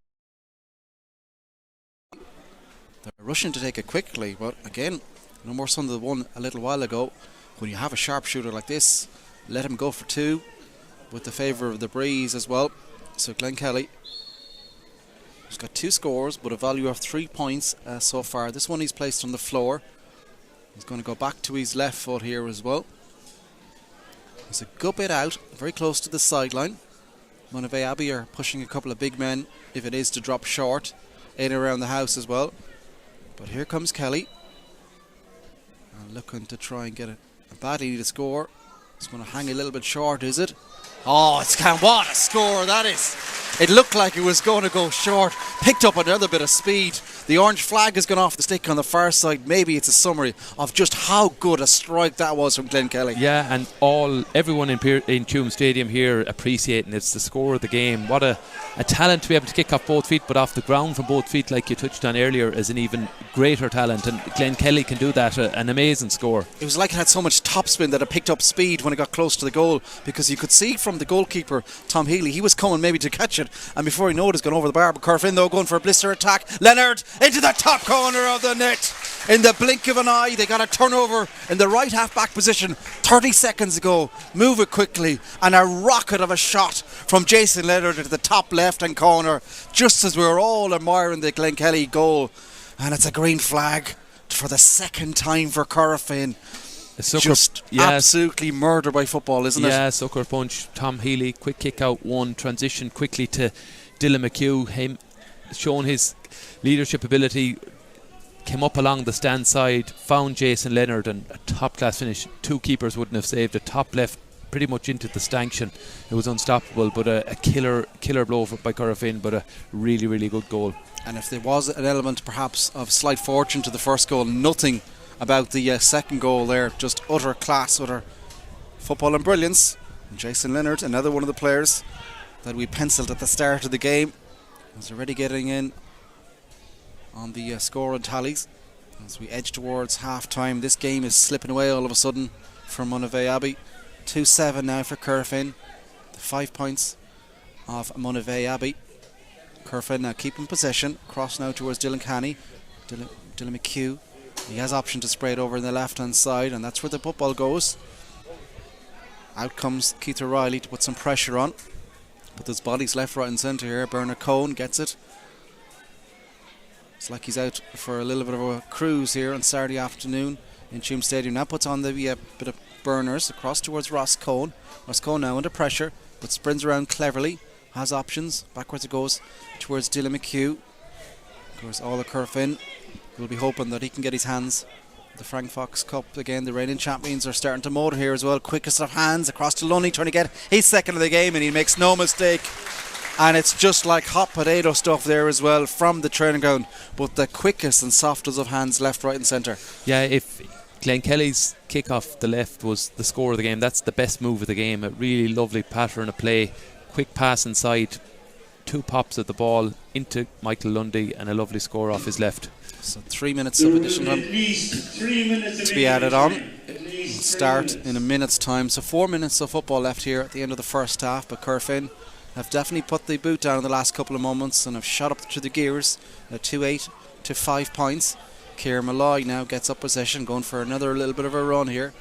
They're rushing to take it quickly, but again, no more son than one a little while ago. When you have a sharpshooter like this, let him go for two, with the favour of the breeze as well. So Glenn Kelly has got 2 scores, but a value of 3 points so far. This one he's placed on the floor. He's going to go back to his left foot here as well. He's a good bit out, very close to the sideline. Monivea Abbey are pushing a couple of big men, if it is to drop short, in and around the house as well. But here comes Kelly, and looking to try and get a badly needed score. It's going to hang a little bit short, is it? Oh, what a score that is. It looked like it was going to go short. Picked up another bit of speed. The orange flag has gone off the stick on the far side. Maybe it's a summary of just how good a strike that was from Glenn Kelly. Yeah, and everyone in Tuam Stadium here appreciating it's the score of the game. What a talent to be able to kick off both feet, but off the ground from both feet, like you touched on earlier, is an even greater talent. And Glenn Kelly can do that, an amazing score. It was like it had so much topspin that it picked up speed when it got close to the goal, because you could see from the goalkeeper, Tom Healy, he was coming maybe to catch it, and before he knew it, it's gone over the bar. But Corofin though going for a blister attack. Leonard into the top corner of the net. In the blink of an eye, they got a turnover in the right half-back position 30 seconds ago. Move it quickly, and a rocket of a shot from Jason Leonard into the top left-hand corner, just as we were all admiring the Glenn Kelly goal. And it's a green flag for the second time for Corofin. Just absolutely murder by football, isn't it? Yeah, sucker punch. Tom Healy, quick kick out one, transition quickly to Dylan McHugh, him showing his leadership ability, came up along the stand side, found Jason Leonard, and a top class finish. 2 keepers wouldn't have saved it. Top left, pretty much into the stanchion. It was unstoppable, but a killer blow by Corofin, but a really, really good goal. And if there was an element perhaps of slight fortune to the first goal, nothing about the second goal there. Just utter class, utter football and brilliance And Jason Leonard, another one of the players that we penciled at the start of the game, is already getting in on the score and tallies. As we edge towards half-time, this game is slipping away all of a sudden from Monivea Abbey. 2-7 now for Corofin. 5 points of Monivea Abbey. Corofin now keeping possession. Cross now towards Dylan Canny. Dylan McHugh. He has option to spray it over in the left-hand side, and that's where the football goes. Out comes Keith O'Reilly to put some pressure on. But there's bodies left, right and centre here. Bernard Cohn gets it. It's like he's out for a little bit of a cruise here on Saturday afternoon in Tuam Stadium. Now puts on the bit of burners across towards Ross Cohn. Ross Cohn now under pressure, but sprints around cleverly. Has options. Backwards it goes towards Dylan McHugh. Of course, all the Corofin will be hoping that he can get his hands. The Frank Fox Cup again. The reigning champions are starting to motor here as well. Quickest of hands across to Lunny, trying to get his second of the game, and he makes no mistake. And it's just like hot potato stuff there as well from the training ground. But the quickest and softest of hands, left, right and centre. Yeah, if Glenn Kelly's kick off the left was the score of the game, that's the best move of the game. A really lovely pattern of play. Quick pass inside. 2 pops of the ball into Michael Lundy, and a lovely score off his left. So 3 minutes of additional time to be added on. Start in a minute's time. So 4 minutes of football left here at the end of the first half. But Corofin have definitely put the boot down in the last couple of moments and have shot up to the gears. 2-8 to 5 points. Kieran Malloy now gets up possession, going for another little bit of a run here.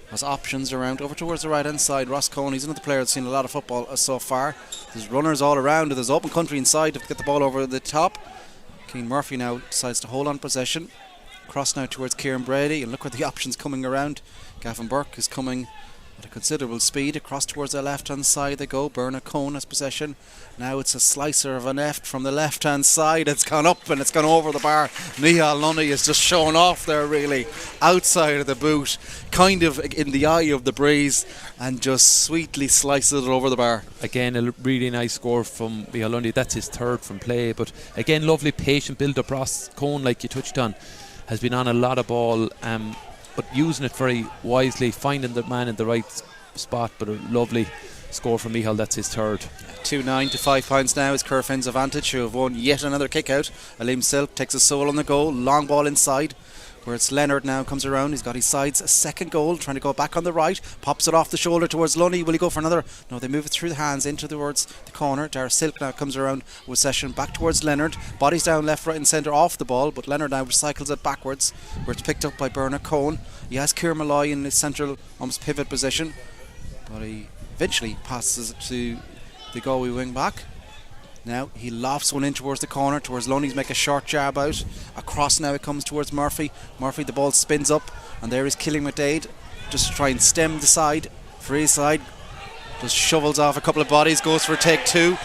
Has options around over towards the right hand side. Ross Cohn, he's another player that's seen a lot of football so far. There's runners all around. There's open country inside to get the ball over the top. Keane Murphy now decides to hold on possession. Cross now towards Kieran Brady, and look where the options coming around. Gavin Burke is coming at a considerable speed across towards the left hand side. They go. Bernard Cohn has possession. Now it's a slicer of an F from the left hand side. It's gone up and it's gone over the bar. Nihal Lunny is just showing off there, really outside of the boot, kind of in the eye of the breeze, and just sweetly slices it over the bar. Again, a really nice score from Nihal Lunny. That's his third from play, but again, lovely patient build up. Ross Cohn, like you touched on, has been on a lot of ball, but using it very wisely, finding the man in the right spot. But a lovely score from Michal, that's his third. 2-9 to 5 points now is Corofin's advantage, who have won yet another kick out. Aleem Silk takes a soul on the goal, long ball inside, where it's Leonard now comes around. He's got his sides, a second goal, trying to go back on the right, pops it off the shoulder towards Lunny. Will he go for another? No, they move it through the hands into towards the corner. Dara Silk now comes around with session back towards Leonard, bodies down left, right and centre off the ball, but Leonard now recycles it backwards, where it's picked up by Bernard Cohn. He has Kieran Malloy in his central almost pivot position, but he eventually passes it to the Galway wing back. Now he lofts one in towards the corner, towards Lunny's, make a short jab out. Across now it comes towards Murphy. Murphy, the ball spins up, and there is Killing McDade, just to try and stem the side for his side. Just shovels off a couple of bodies, goes for a take two.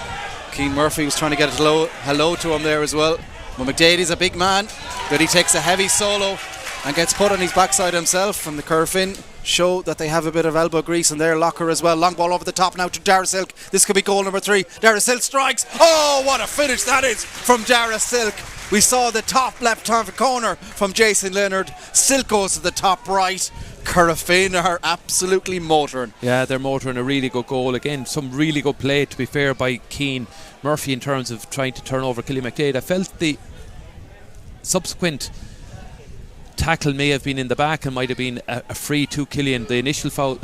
Keane Murphy was trying to get a hello to him there as well. But McDade is a big man, but he takes a heavy solo and gets put on his backside himself. And the Corofin show that they have a bit of elbow grease in their locker as well. Long ball over the top now to Dara Silk. This could be goal number 3. Dara Silk strikes. Oh, what a finish that is from Dara Silk. We saw the top left hand corner from Jason Leonard. Silk goes to the top right. Corofin are absolutely motoring. Yeah, they're motoring. A really good goal. Again, some really good play, to be fair, by Keane Murphy in terms of trying to turn over Killy McDade. I felt the subsequent tackle may have been in the back and might have been a free to Killian. The initial foul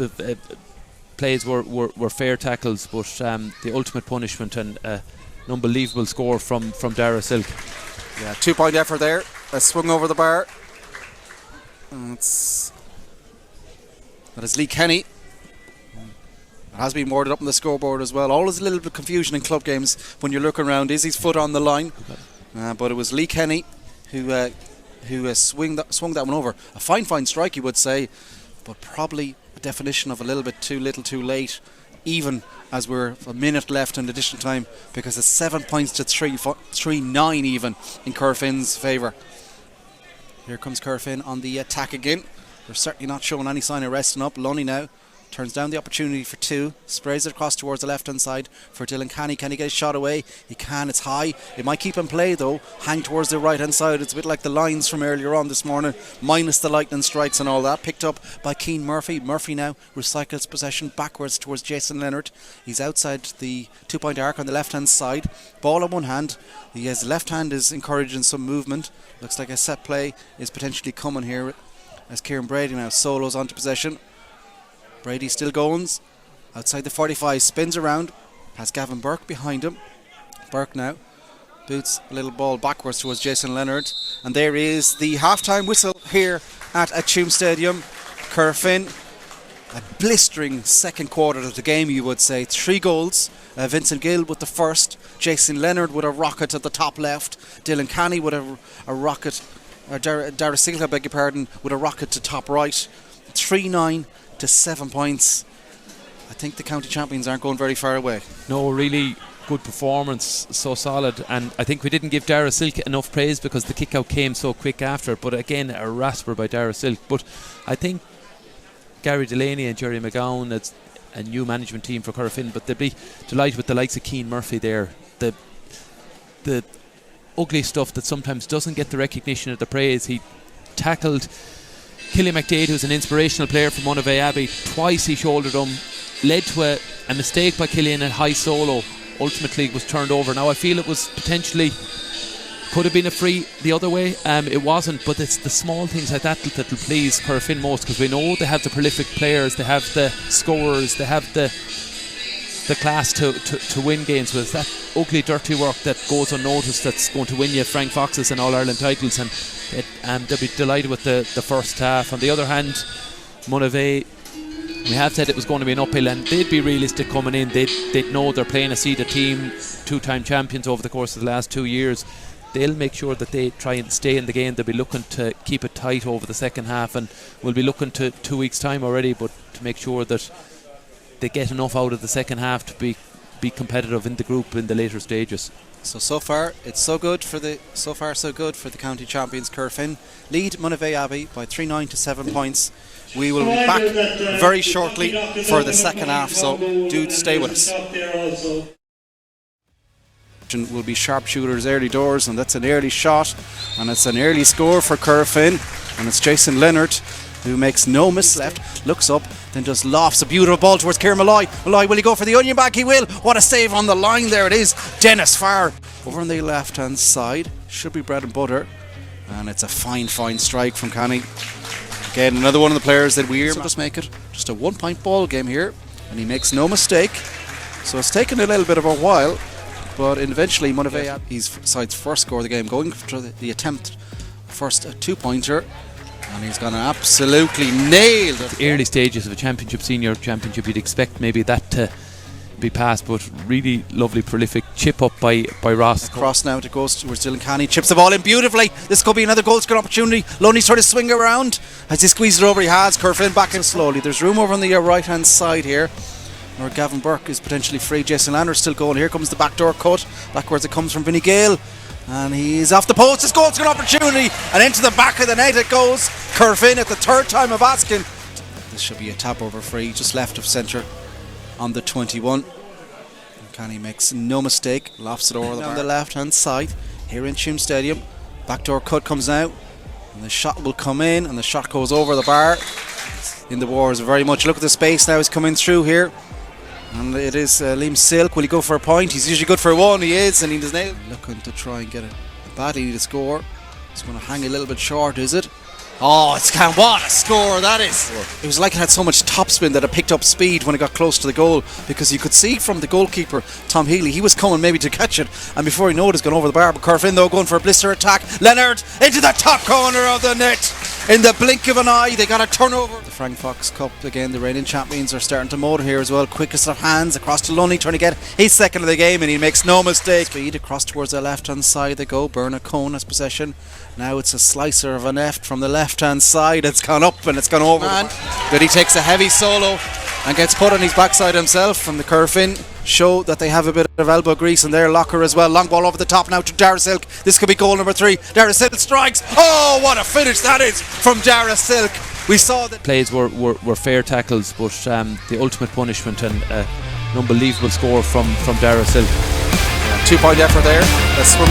plays were fair tackles, but the ultimate punishment and an unbelievable score from Dara Silk. Yeah, 2-point effort there. A swung over the bar. That is Lee Kenny. It has been warded up on the scoreboard as well. Always a little bit of confusion in club games when you look around. Is his foot on the line? But it was Lee Kenny who swung that one over. A fine strike, you would say, but probably a definition of a little bit too little too late, even as we're a minute left in additional time, because it's 7 points to 3-9 even in Corofin's favour. Here comes Corofin on the attack again. They're certainly not showing any sign of resting up. Lunny now turns down the opportunity for two, sprays it across towards the left hand side for Dylan Canny. Can he get his shot away? He can. It's high. It might keep in play though. Hang towards the right hand side. It's a bit like the lines from earlier on this morning, minus the lightning strikes and all that. Picked up by Keane Murphy. Murphy now recycles possession backwards towards Jason Leonard. He's outside the 2-point arc on the left hand side. Ball in one hand. His left hand is encouraging some movement. Looks like a set play is potentially coming here as Kieran Brady now solos onto possession. Brady still goes outside the 45, spins around, has Gavin Burke behind him. Burke now boots a little ball backwards towards Jason Leonard, and there is the half-time whistle here at Tuam Stadium. Corofin, a blistering second quarter of the game, you would say. 3 goals. Vincent Gill with the first, Jason Leonard with a rocket at the top left, Dylan Canny with a rocket, Dara Silva, beg your pardon, with a rocket to top right. 3-9 to 7 points. I think the county champions aren't going very far away. No, really good performance, so solid, and I think we didn't give Dara Silk enough praise because the kick out came so quick after, but again a rasper by Dara Silk. But I think Gary Delaney and Jerry McGowan, it's a new management team for Corofin, but they'll be delighted with the likes of Keane Murphy there. The ugly stuff that sometimes doesn't get the recognition of the praise. He tackled Killian McDade, who's an inspirational player from Monivea Abbey. Twice he shouldered him, led to a mistake by Killian at high solo, ultimately was turned over. Now I feel it was potentially, could have been a free the other way. It wasn't, but it's the small things like that that'll please Corofin most, because we know they have the prolific players, they have the scorers, they have the class to win games with. That ugly dirty work that goes unnoticed that's going to win you Frank Fox's and All-Ireland titles, and they'll be delighted with the first half. On the other hand, Monivea, we have said it was going to be an uphill, and they'd be realistic coming in. They'd know they're playing a seeded team, 2-time champions over the course of the last 2 years. They'll make sure that they try and stay in the game. They'll be looking to keep it tight over the second half, and we'll be looking to 2 weeks time already, but to make sure that they get enough out of the second half to be competitive in the group in the later stages. So far it's so good for the county champions. Corofin lead Monivea Abbey by 3-9 to 7 points. We will be back very shortly for the second half, so do stay with us. Will be sharpshooters early doors, and that's an early shot, and it's an early score for Corofin, and it's Jason Leonard who makes no miss left, looks up, then just lofts a beautiful ball towards Kieran Malloy. Malloy, will he go for the onion bag? He will. What a save on the line. There it is. Dennis Farr over on the left hand side, should be bread and butter, and it's a fine strike from Canny. Again, another one of the players that we're just make it just a 1-point ball game here, and he makes no mistake. So it's taken a little bit of a while, but eventually Monivea, his side's first score of the game, going for the attempt, first 2-pointer, and he's going to absolutely nail it. The early stages of a championship, senior championship, you'd expect maybe that to be passed, but really lovely prolific chip up by Ross. Cross now to goes towards Dylan Canny, chips the ball in beautifully. This could be another goal scoring opportunity. Loney's trying to swing around as he squeezes it over. He has Corofin back in slowly. There's room over on the right hand side here where Gavin Burke is potentially free. Jason Leonard still going. Here comes the backdoor cut, backwards it comes from Vinnie Gale, and he's off the post. This goal scoring opportunity, and into the back of the net it goes. Corofin at the third time of asking. This should be a tap over free, just left of centre on the 21. Canny makes no mistake, lofts it over on the left hand side here in Tuam Stadium. Backdoor cut comes out, and the shot will come in, and the shot goes over the bar. In the wars very much. Look at the space now, he's coming through here, and it is Liam Silk. Will he go for a point? He's usually good for one. He is, and he does nail. Looking to try and get it badly to score. It's going to hang a little bit short, is it? Oh, what a score that is. It was like it had so much topspin that it picked up speed when it got close to the goal, because you could see from the goalkeeper, Tom Healy, he was coming maybe to catch it, and before he knew it, it's gone over the bar. But Corofin though going for a blister attack. Leonard into the top corner of the net. In the blink of an eye, they got a turnover. The Frank Fox Cup, again, the reigning champions are starting to motor here as well. Quickest of hands across to Lunny, trying to get his second of the game, and he makes no mistake. Speed across towards the left hand side they go. Bernard Cohn has possession. Now it's a slicer of an F from the left hand side. It's gone up and it's gone over. But he takes a heavy solo and gets put on his backside himself. From the Corofin show that they have a bit of elbow grease in their locker as well. Long ball over the top now to Dara Silk. This could be goal number 3. Dara Silk strikes. Oh, what a finish that is from Dara Silk. We saw that plays were fair tackles, but the ultimate punishment and an unbelievable score from Dara Silk. 2-point effort there. Let's swim.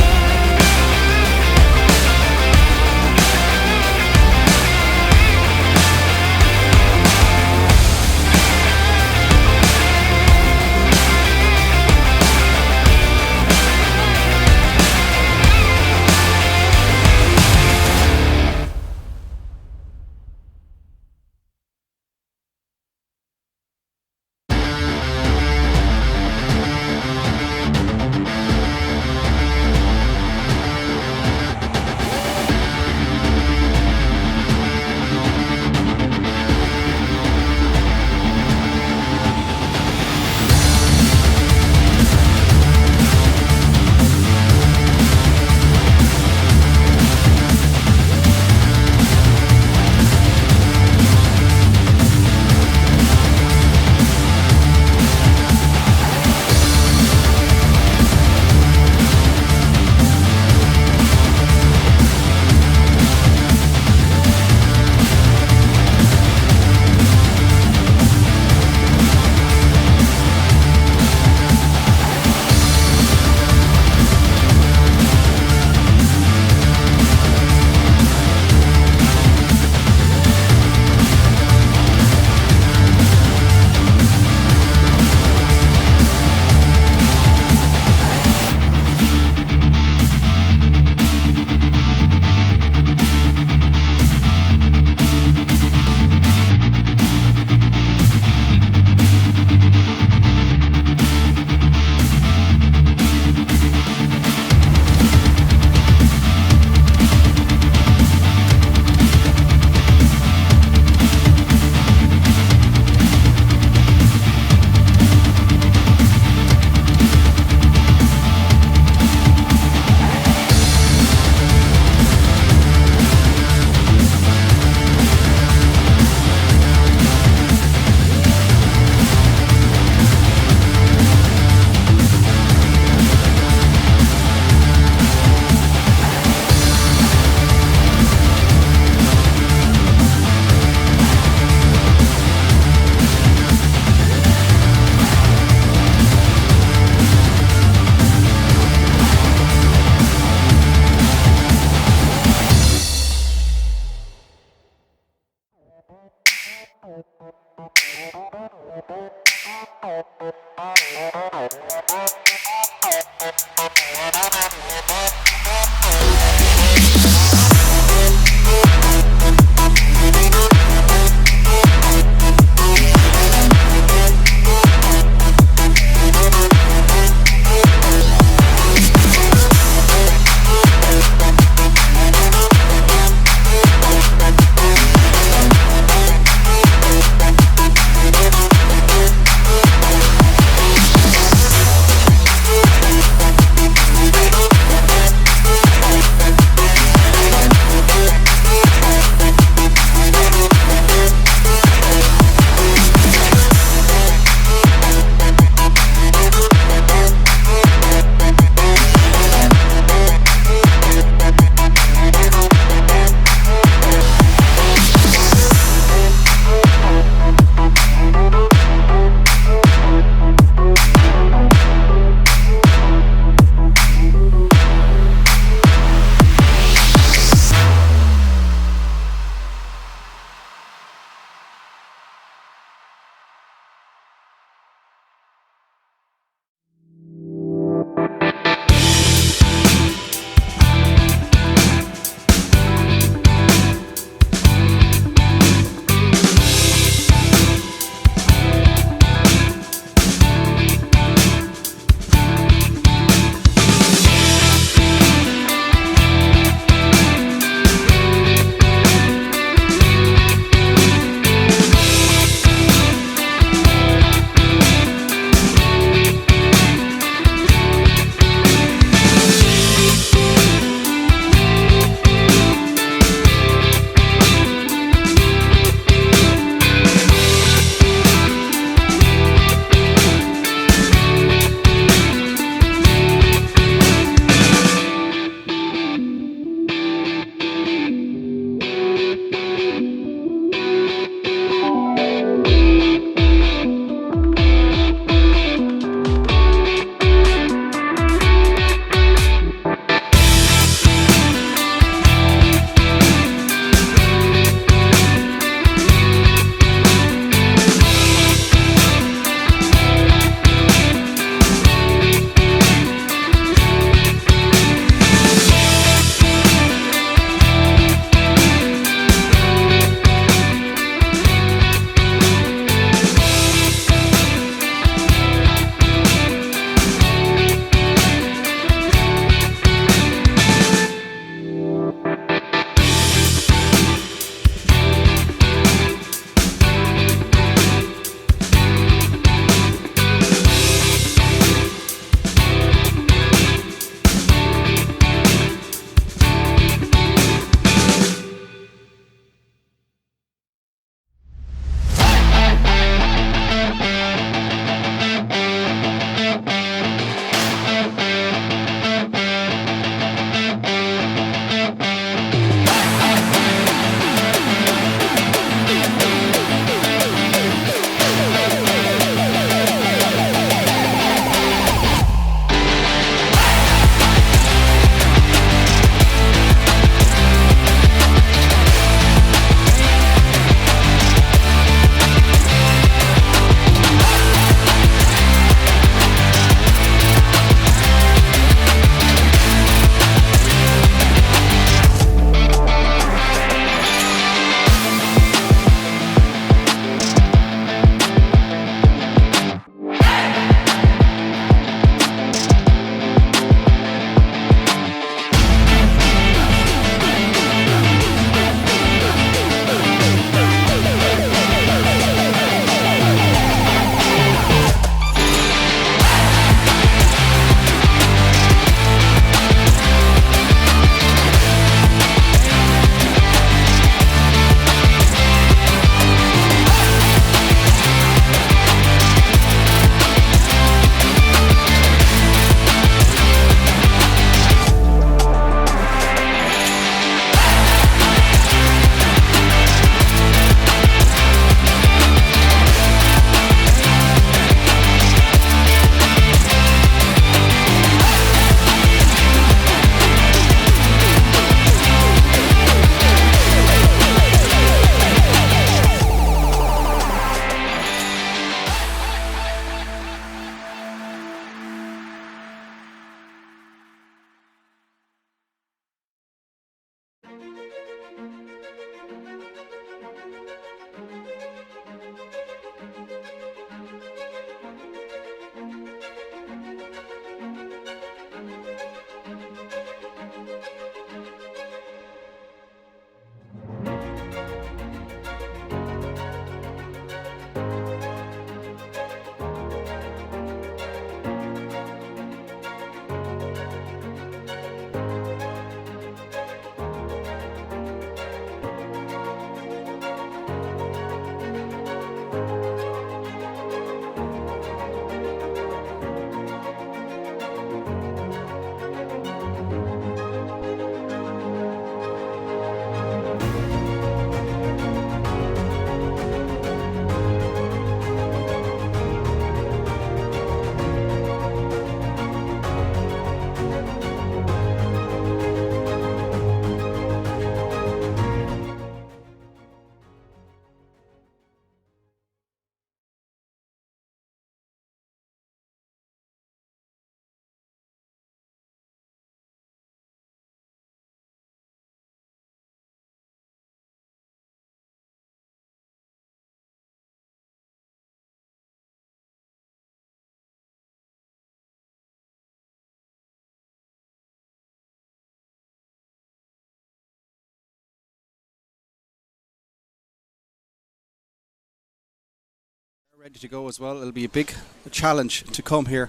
Ready to go as well. It'll be a big challenge to come here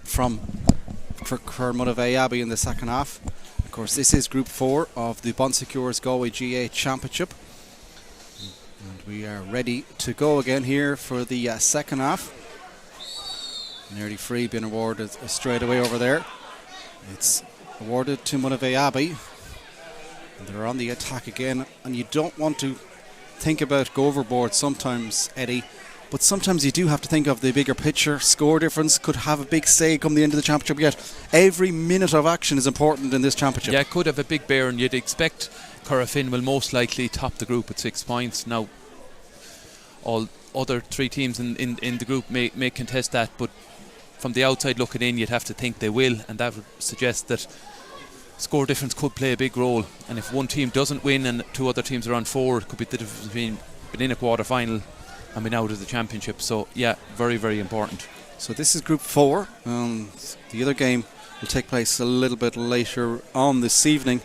for Monivea Abbey in the second half. Of course, this is Group 4 of the Bon Secours Galway GA Championship. And we are ready to go again here for the second half. Nearly free being awarded straight away over there. It's awarded to Monivea Abbey. And they're on the attack again. And you don't want to think about go overboard sometimes, Eddie. But sometimes you do have to think of the bigger picture. Score difference could have a big say come the end of the championship. Yet every minute of action is important in this championship. Yeah, it could have a big bear, and you'd expect Corofin will most likely top the group at 6 points. Now, all other three teams in the group may contest that, but from the outside looking in, you'd have to think they will, and that would suggest that score difference could play a big role. And if one team doesn't win and two other teams are on 4, it could be the difference between being in a quarter final and being out of the championship. So yeah, very, very important. So this is Group 4. The other game will take place a little bit later on this evening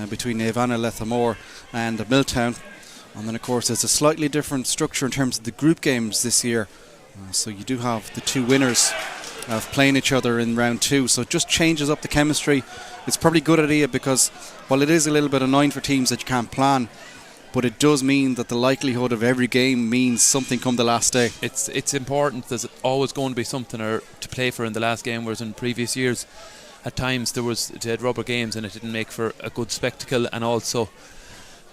between Avana Lethamore and Milltown. And then of course there's a slightly different structure in terms of the group games this year. So you do have the two winners of playing each other in round 2. So it just changes up the chemistry. It's probably a good idea because while it is a little bit annoying for teams that you can't plan, but it does mean that the likelihood of every game means something come the last day. It's important. There's always going to be something to play for in the last game, whereas in previous years at times they had rubber games and it didn't make for a good spectacle, and also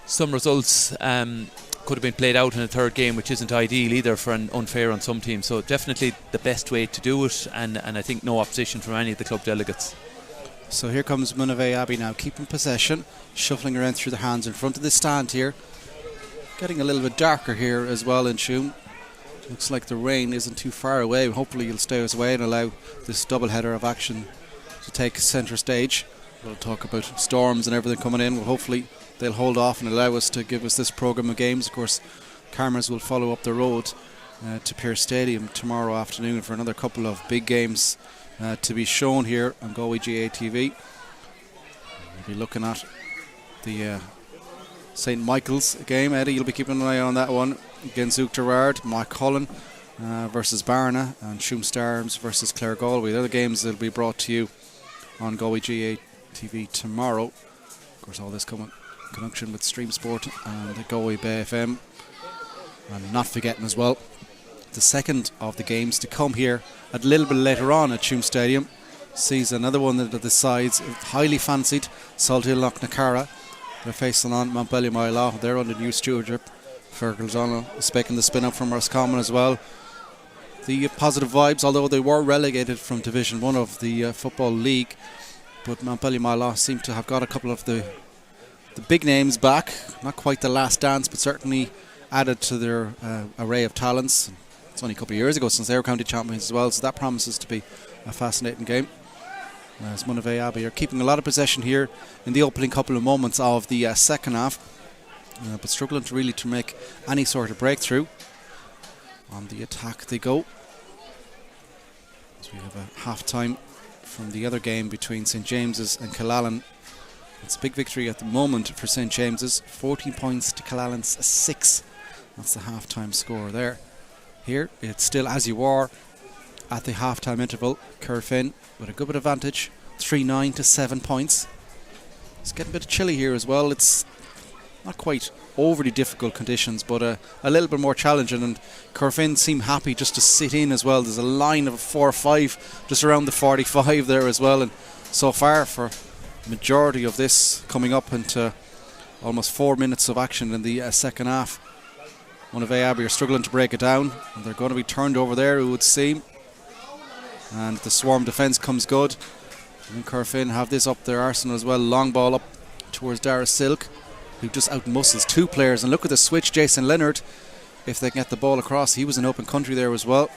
some results could have been played out in a third game, which isn't ideal either for an unfair on some teams. So definitely the best way to do it, and I think no opposition from any of the club delegates. So here comes Monivea Abbey now, keeping possession, shuffling around through the hands in front of the stand here. Getting a little bit darker here as well in Tuam. Looks like the rain isn't too far away. Hopefully you'll stay away and allow this double header of action to take centre stage. We'll talk about storms and everything coming in. Well, hopefully they'll hold off and allow us to give us this programme of games. Of course, cameras will follow up the road to Pearse Stadium tomorrow afternoon for another couple of big games to be shown here on Galway GA TV. We'll be looking at the St Michael's game. Eddie, you'll be keeping an eye on that one. Against Zouk Gerard, Mark Cullen versus Barna, and Tuam Stars versus Clare Galway. The other games that will be brought to you on Galway GA TV tomorrow. Of course, all this coming in conjunction with Stream Sport and the Galway Bay FM. And not forgetting as well, the second of the games to come here a little bit later on at Tuam Stadium sees another one that the sides highly fancied, Salthill Knocknacara. They're facing on Montpellier Mile. They're under new stewardship. Fergal Donald is making the spin up from Roscommon as well. The positive vibes, although they were relegated from Division 1 of the Football League, but Montpellier Mile seem to have got a couple of the big names back. Not quite the last dance, but certainly added to their array of talents. It's only a couple of years ago since they were county champions as well, so that promises to be a fascinating game. As Monivea Abbey are keeping a lot of possession here in the opening couple of moments of the second half, but struggling to make any sort of breakthrough. On the attack they go, as we have a half time from the other game between St James's and Killallen. It's a big victory at the moment for St James's, 14 points to Killallen's 6. That's the half time score there. Here it's still as you are at the half time interval. Corofin with a good bit of advantage, 3-9 to 7 points. It's getting a bit chilly here as well. It's not quite overly difficult conditions, but a little bit more challenging, and Corofin seem happy just to sit in as well. There's a line of 4 or 5 just around the 45 there as well, and so far for majority of this coming up into almost 4 minutes of action in the second half, Monivea Abbey are struggling to break it down, and they're going to be turned over there, it would seem. And the swarm defence comes good. And Corofin have this up their arsenal as well. Long ball up towards Dara Silk, who just outmuscles 2 players. And look at the switch, Jason Leonard. If they can get the ball across, he was in open country there as well.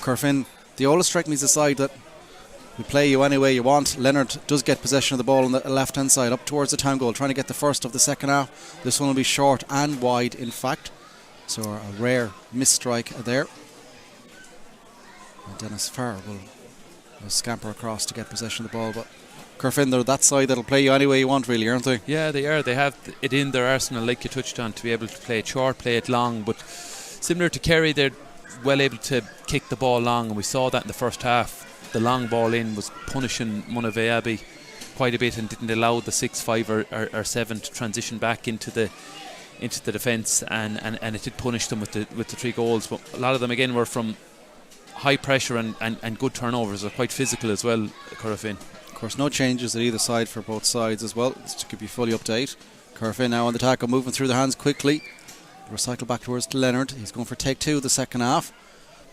Corofin, they always strike me as a side that we play you any way you want. Leonard does get possession of the ball on the left hand side up towards the town goal, trying to get the first of the second half. This one will be short and wide in fact, so a rare misstrike there. And Dennis Farr will scamper across to get possession of the ball, but Corofin, they're that side that'll play you any way you want, really, aren't they? Yeah, they are. They have it in their arsenal, like you touched on, to be able to play it short, play it long, but similar to Kerry, they're well able to kick the ball long, and we saw that in the first half. The long ball in was punishing Monivea Abbey quite a bit and didn't allow the 6-5 or 7 to transition back into the defence, and it did punish them with the 3 goals. But a lot of them again were from high pressure and good turnovers. They're quite physical as well, Corofin. Of course, no changes at either side for both sides as well, just to keep you fully up to date. Corofin now on the tackle, moving through the hands quickly. Recycle back towards Leonard. He's going for take 2 of the second half.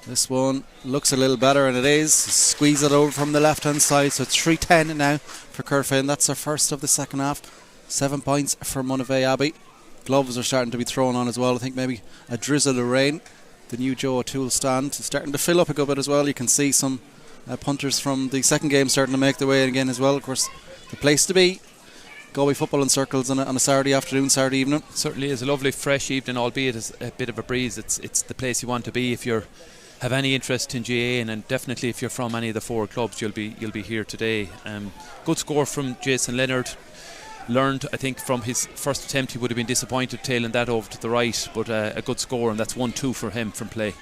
This one looks a little better, and it is. Squeeze it over from the left hand side, so it's 3-10 now for Corofin. That's their first of the second half. 7 points for Monivea Abbey. Gloves are starting to be thrown on as well. I think maybe a drizzle of rain. The new Joe O'Toole stand is starting to fill up a good bit as well. You can see some punters from the second game starting to make their way in again as well. Of course, the place to be. Galway football in circles on a Saturday afternoon, Saturday evening. Certainly is a lovely fresh evening, albeit it's a bit of a breeze. It's the place you want to be if you have any interest in GA, and definitely if you're from any of the 4 clubs, you'll be here today. Good score from Jason Leonard. Learned, I think, from his first attempt he would have been disappointed tailing that over to the right, but a good score, and that's 1-2 for him from play.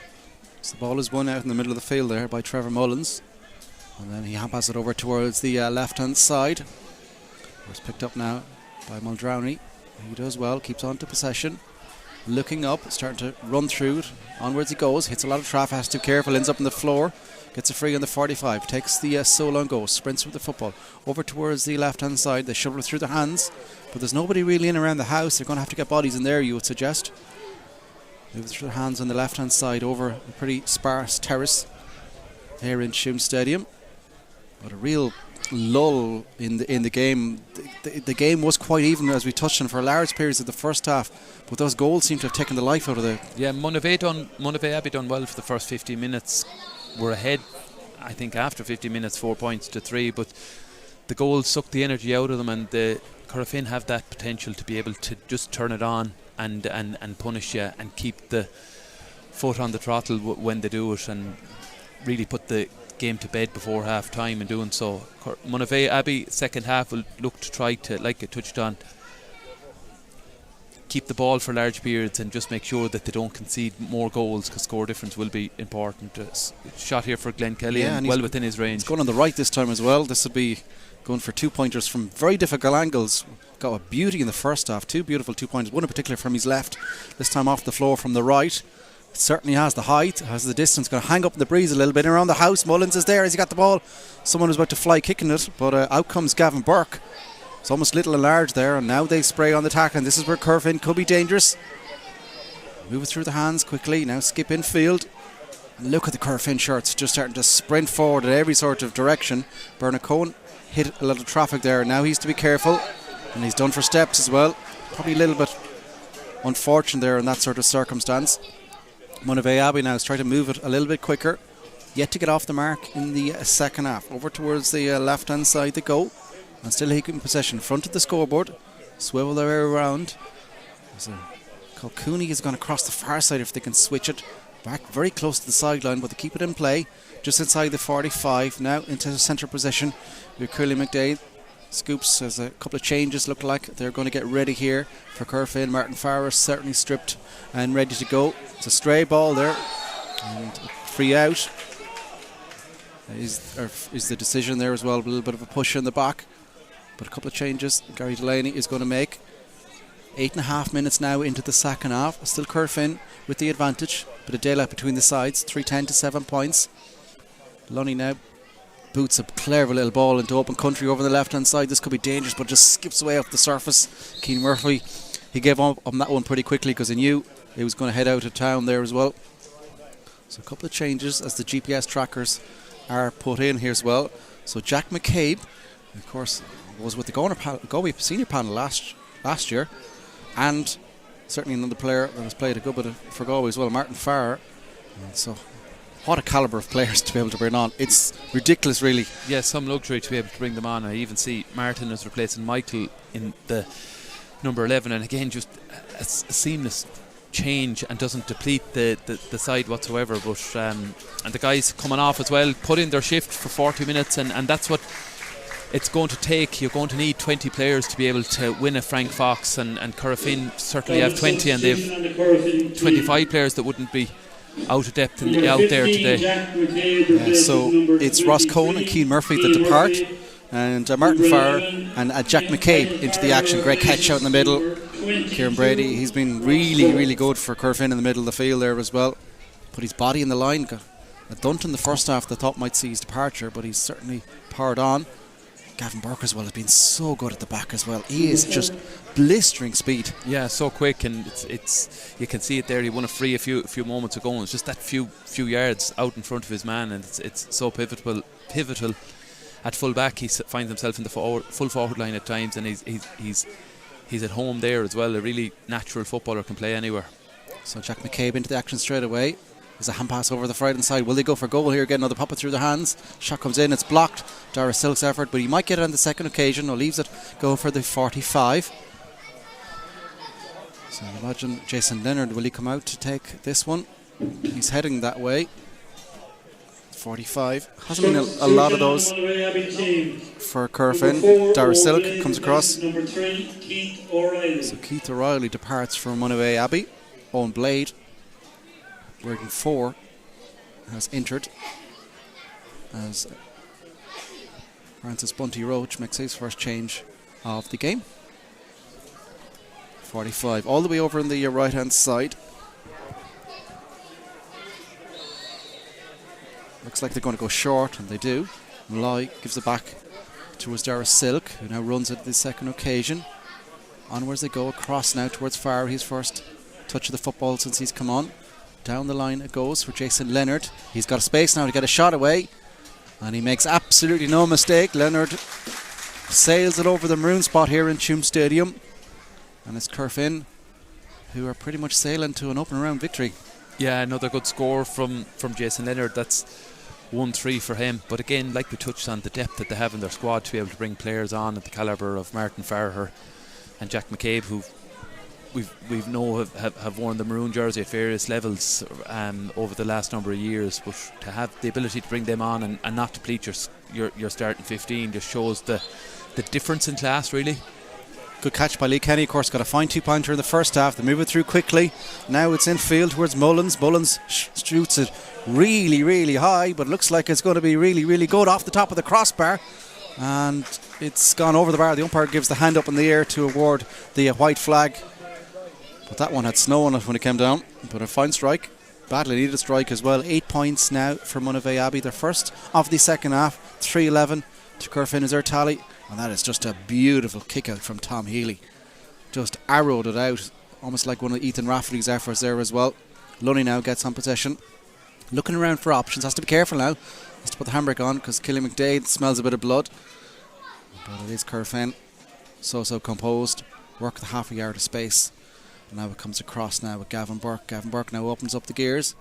So the ball is won out in the middle of the field there by Trevor Mullins, and then he passes it over towards the left hand side. It's picked up now by Muldowney. He does well, keeps on to possession, looking up, starting to run through it. Onwards he goes, hits a lot of traffic, has to be careful, ends up on the floor. Gets a free on the 45, takes the solo and goes, sprints with the football over towards the left hand side. They shovel it through their hands, but there's nobody really in around the house. They're going to have to get bodies in there, you would suggest. Move through their hands on the left hand side over a pretty sparse terrace here in Tuam Stadium. But a real lull in the game. The game was quite even, as we touched on, for large periods of the first half, but those goals seem to have taken the life out of the... Yeah, Monivea Abbey done well for the first 15 minutes. We're ahead, I think, after 50 minutes, 4 points to 3, but the goals sucked the energy out of them, and the Corofin have that potential to be able to just turn it on and punish you and keep the foot on the throttle when they do it, and really put the game to bed before half time in doing so. Monivea Abbey second half will look to try to, like I touched on, keep the ball for large periods and just make sure that they don't concede more goals, because score difference will be important. Shot here for Glenn Kelly, and well within his range. He's going on the right this time as well. This will be going for 2 pointers from very difficult angles. Got a beauty in the first half, 2 beautiful 2 pointers, one in particular from his left, this time off the floor from the right. It certainly has the height, has the distance, going to hang up in the breeze a little bit around the house. Mullins is there as he got the ball. Someone was about to fly kicking it, but out comes Gavin Burke. It's almost little and large there, and now they spray on the tackle, and this is where Corofin could be dangerous. Move it through the hands quickly, now skip infield. And look at the Corofin shirts, just starting to sprint forward in every sort of direction. Bernard Cohen hit a lot of traffic there, now he's to be careful, and he's done for steps as well. Probably a little bit unfortunate there in that sort of circumstance. Monivea Abbey now is trying to move it a little bit quicker, yet to get off the mark in the second half. Over towards the left hand side they go, and still taking possession, front of the scoreboard, swivel their way around. Cooney is going to cross the far side if they can switch it back very close to the sideline, but they keep it in play just inside the 45. Now into the centre position with Curly McDade. Scoops has a couple of changes, look like they're going to get ready here for Corofin. Martin Farrer certainly stripped and ready to go. It's a stray ball there, and free out is the decision there as well. A little bit of a push in the back, but a couple of changes Gary Delaney is going to make. 8.5 minutes now into the second half. Still Corofin with the advantage, bit of daylight between the sides. 3-10 to 7 points. Lunny now boots a clever little ball into open country over the left hand side. This could be dangerous, but just skips away off the surface. Keane Murphy, he gave up on that one pretty quickly because he knew he was going to head out of town there as well. So a couple of changes as the GPS trackers are put in here as well. So Jack McCabe, of course, was with the Galway senior panel last year, and certainly another player that has played a good bit for Galway as well, Martin Farrer. And so what a calibre of players to be able to bring on. It's ridiculous, really. Yeah, some luxury to be able to bring them on. I even see Martin is replacing Michael in the number 11, and again just a seamless change and doesn't deplete the side whatsoever. But and the guys coming off as well put in their shift for 40 minutes, and that's what it's going to take, you're going to need 20 players to be able to win a Frank Fox, and Corofin certainly have 20, and they've 25 players that wouldn't be out of depth and out there today. So it's Ross Cohen and Keane Murphy that depart, and Martin Farr and Jack McCabe into the action. Great catch out in the middle. Kieran Brady, he's been really good for Corofin in the middle of the field there as well. Put his body in the line. Got a dunt in the first half that thought might see his departure, but he's certainly powered on. Gavin Burke as well has been so good at the back as well. He is just blistering speed. Yeah, so quick, and it's you can see it there. He won a free a few moments ago, and it's just that few yards out in front of his man, and it's so pivotal. At full back, he finds himself in the full forward line at times, and he's at home there as well. A really natural footballer, can play anywhere. So Jack McCabe into the action straight away. There's a hand pass over the right-hand side. Will they go for goal here? Get another pop it through their hands. Shot comes in. It's blocked. Dara Silk's effort, but he might get it on the second occasion. Or leaves it go for the 45. So imagine Jason Leonard. Will he come out to take this one? He's heading that way. 45. Hasn't been a lot of those for Corofin. Dara Silk comes across. So Keith O'Reilly departs from Monivea Abbey. Owen Blade, wearing 4, has entered as Francis Bunty Roach makes his first change of the game. 45, all the way over on the right hand side. Looks like they're going to go short, and they do. Malloy gives it back towards Dara Silk, who now runs it the second occasion. Onwards they go, across now towards Farr. His first touch of the football since he's come on. Down the line it goes for Jason Leonard. He's got a space now to get a shot away, and he makes absolutely no mistake. Leonard sails it over the maroon spot here in Tuam Stadium, and it's Corofin who are pretty much sailing to an open round victory. Yeah, another good score from Jason Leonard. That's 1-3 for him. But again, like we touched on, the depth that they have in their squad to be able to bring players on at the calibre of Martin Farr and Jack McCabe, who we've have worn the maroon jersey at various levels over the last number of years, but to have the ability to bring them on and not deplete your starting 15 just shows the difference in class, really. Good catch by Lee Kenny, of course. Got a fine 2-pointer in the first half. They move it through quickly. Now it's in field towards Mullins. Mullins shoots it really high, but looks like it's going to be really good off the top of the crossbar, and it's gone over the bar. The umpire gives the hand up in the air to award the white flag. But that one had snow on it when it came down. But a fine strike. Badly needed strike as well. 8 points now for Monivea Abbey. Their first of the second half. 3-11 to Corofin is their tally. And that is just a beautiful kick out from Tom Healy. Just arrowed it out. Almost like one of Ethan Rafferty's efforts there as well. Lunny now gets on possession. Looking around for options. Has to be careful now. Has to put the handbrake on because Killian McDade smells a bit of blood. But it is Corofin. So composed. Work the half a yard of space. Now it comes across now with Gavin Burke. Gavin Burke now opens up the gears.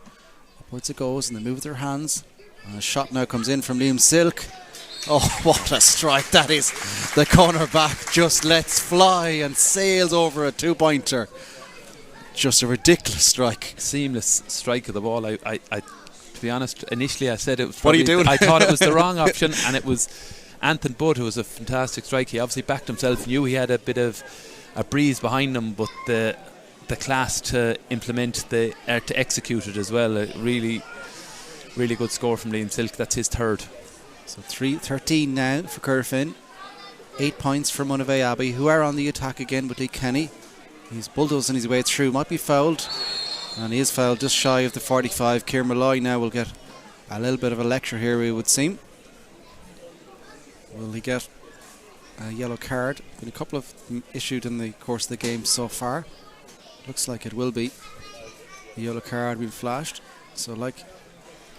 Upwards it goes, and they move their hands. And a shot now comes in from Liam Silk. Oh, what a strike that is. The corner back just lets fly and sails over a 2-pointer. Just a ridiculous strike. Seamless strike of the ball. I to be honest, initially I said it was what are you doing? I thought it was the wrong option, and it was Anthony Budd who was a fantastic strike. He obviously backed himself, knew he had a bit of a breeze behind him, but the class to implement to execute it as well. A really good score from Liam Silk. That's his third. So 13 now for Corofin. 8 points for Monivea Abbey, who are on the attack again with Lee Kenny. He's bulldozing his way through. Might be fouled, and he is fouled just shy of the 45. Kieran Malloy now will get a little bit of a lecture here, it would seem. Will he get a yellow card? Been a couple of them issued in the course of the game so far. Looks like it will be. The yellow card being flashed. So like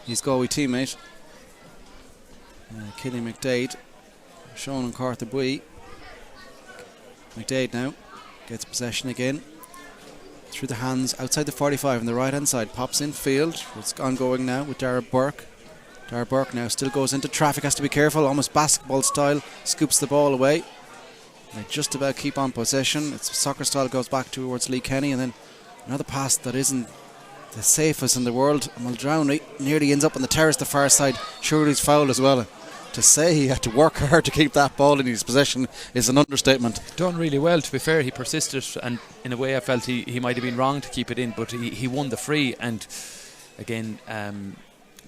his Galway teammate, Killian McDade, shown on Carter Bui. McDade now gets possession again. Through the hands, outside the 45 on the right hand side. Pops in field. It's ongoing now with Dara Burke. Dara Burke now still goes into traffic, has to be careful, almost basketball style. Scoops the ball away. They just about keep on possession. It's soccer style, goes back towards Lee Kenny, and then another pass that isn't the safest in the world. Muldowney nearly ends up on the terrace, the far side. Surely he's fouled as well. To say he had to work hard to keep that ball in his possession is an understatement. Done really well, to be fair. He persisted, and in a way I felt he might have been wrong to keep it in, but he won the free. And again,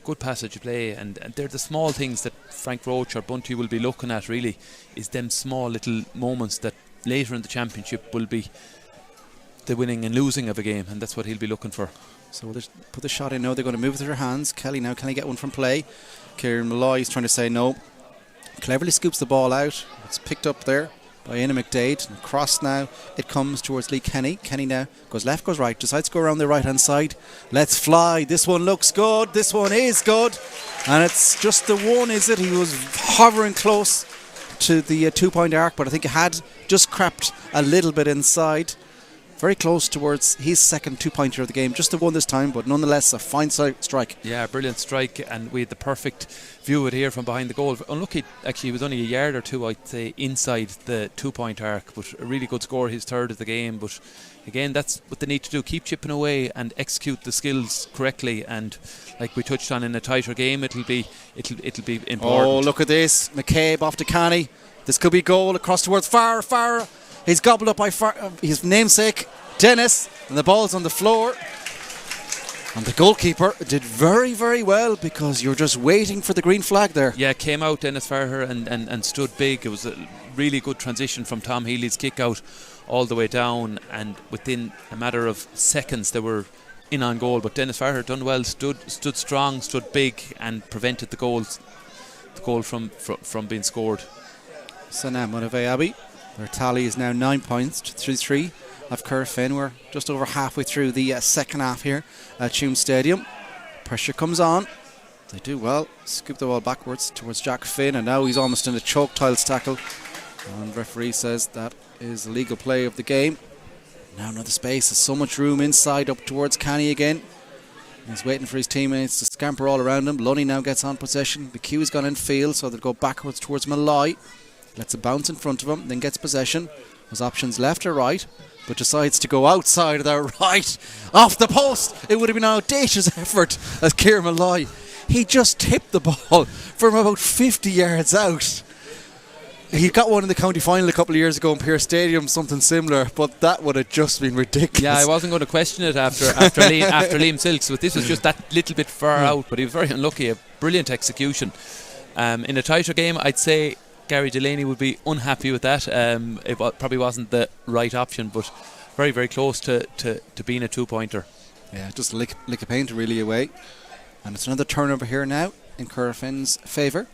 good passage of play, and they're the small things that Frank Roach or Bunty will be looking at, really, is them small little moments that later in the championship will be the winning and losing of a game, and that's what he'll be looking for. So we'll put the shot in now. They're going to move with their hands. Kelly now, can he get one from play? Kieran Malloy is trying to say no. Cleverly scoops the ball out. It's picked up there by Anna McDade. And across now, it comes towards Lee Kenny. Kenny now goes left, goes right, decides to go around the right hand side. Let's fly. This one looks good. This one is good. And it's just the one, is it? He was hovering close to the 2-point arc, but I think he had just crept a little bit inside. Very close towards his second 2-pointer of the game. Just the one this time, but nonetheless a fine strike. Yeah, brilliant strike, and we had the perfect view of it here from behind the goal. Unlucky, actually, he was only a yard or two, I'd say, inside the 2-point arc, but a really good score, his third of the game. But again, that's what they need to do, keep chipping away and execute the skills correctly. And like we touched on, in a tighter game, it'll be important. Oh, look at this. McCabe off to Canny. This could be goal across towards Farah. He's gobbled up by his namesake, Dennis, and the ball's on the floor. And the goalkeeper did very, very well, because you're just waiting for the green flag there. Yeah, came out, Dennis Farher, and stood big. It was a really good transition from Tom Healy's kick out all the way down, and within a matter of seconds they were in on goal. But Dennis Farher done well, stood strong, stood big, and prevented the goal from being scored. So now Monivea Abbey, their tally is now 9 points to 3-3 of Corofin. We're just over halfway through the second half here at Tuam Stadium. Pressure comes on. They do well. Scoop the ball backwards towards Jack Finn, and now he's almost in a choke tiles tackle. And the referee says that is a legal play of the game. Now another space. There's so much room inside up towards Canny again. He's waiting for his teammates to scamper all around him. Lunny now gets on possession. McHugh's gone in field, so they'll go backwards towards Malloy. Lets it bounce in front of him, then gets possession. Has options left or right, but decides to go outside of that right, off the post. It would have been an audacious effort as Kieran Malloy. He just tipped the ball from about 50 yards out. He got one in the county final a couple of years ago in Pearse Stadium, something similar, but that would have just been ridiculous. Yeah, I wasn't going to question it after Liam Silks, but this was just that little bit far out. But he was very unlucky. A brilliant execution. In a tighter game, I'd say Gary Delaney would be unhappy with that. It probably wasn't the right option, but very, very close to being a 2-pointer. Yeah, just lick a paint really away. And it's another turnover here now in Corofin's favour.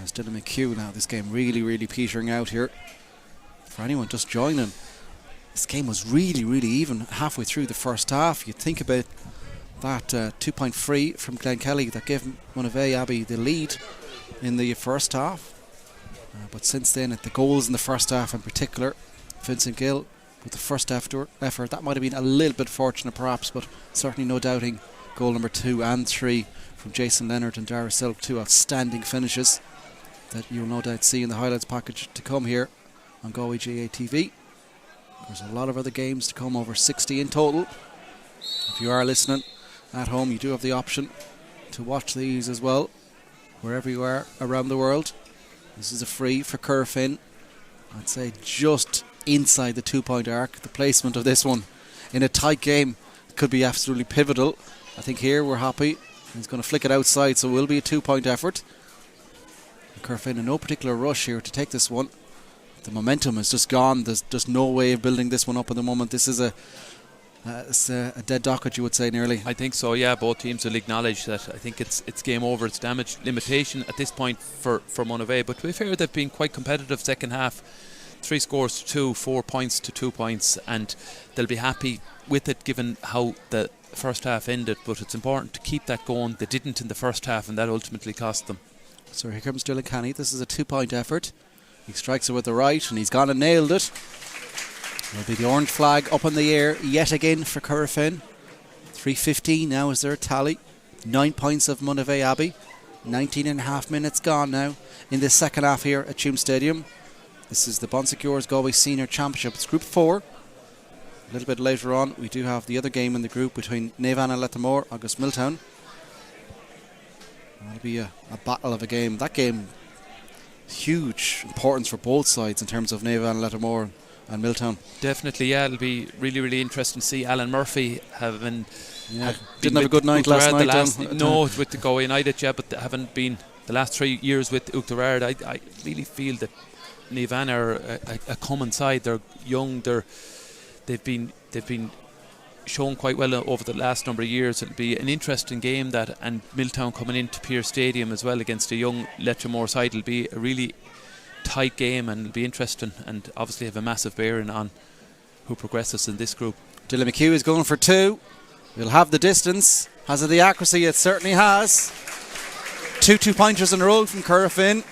Still in McHugh now. This game really, really petering out here. For anyone just joining, this game was really, really even halfway through the first half. You'd think about that 2-point free from Glenn Kelly that gave Monivea Abbey the lead in the first half. But since then, at the goals in the first half in particular, Vincent Gill with the first effort, that might have been a little bit fortunate perhaps, but certainly no doubting goal number 2 and 3 from Jason Leonard and Dara Silk, 2 outstanding finishes that you'll no doubt see in the highlights package to come here on Galway GA TV. There's a lot of other games to come, over 60 in total. If you are listening at home, you do have the option to watch these as well, wherever you are around the world. This is a free for Corofin. I'd say just inside the 2-point arc. The placement of this one in a tight game could be absolutely pivotal. I think here we're happy. He's going to flick it outside, so it will be a 2-point effort. Corofin in no particular rush here to take this one. The momentum is just gone. There's just no way of building this one up at the moment. This is a dead docket, you would say, nearly. I think so, yeah. Both teams will acknowledge that. I think it's game over. It's damage limitation at this point for Monivea. But to be fair, they've been quite competitive second half. 3 scores to 2, 4 points to 2 points, and they'll be happy with it given how the first half ended. But it's important to keep that going. They didn't in the first half, and that ultimately cost them. So here comes Dylan Canny. This is a 2-point effort. He strikes it with the right, and he's gone and nailed it. There'll be the orange flag up in the air yet again for Corofin. 3:15 now is their tally. 9 points of Monivea Abbey. 19.5 minutes gone now in the second half here at Tuam Stadium. This is the Bon Secours Galway Senior Championship. It's Group 4. A little bit later on, we do have the other game in the group between Navan and Lethamore, August Milltown. That'll be a battle of a game. That game, huge importance for both sides in terms of Monivea and Lettermore and Milltown. Definitely, yeah. It'll be really, really interesting to see Alan Murphy having... Didn't have a good night last night. No, with the Galway United, but haven't been the last 3 years with Uachtarard. I really feel that Nivan are a common side. They're young. They've been shown quite well over the last number of years. It'll be an interesting game, that, and Milltown coming into Pearse Stadium as well against a young Lettermore side. It'll be a really tight game, and it'll be interesting, and obviously have a massive bearing on who progresses in this group. Dylan McHugh is going for 2. He'll have the distance. Has it the accuracy? It certainly has. 2 2-pointers in a row from Corofin.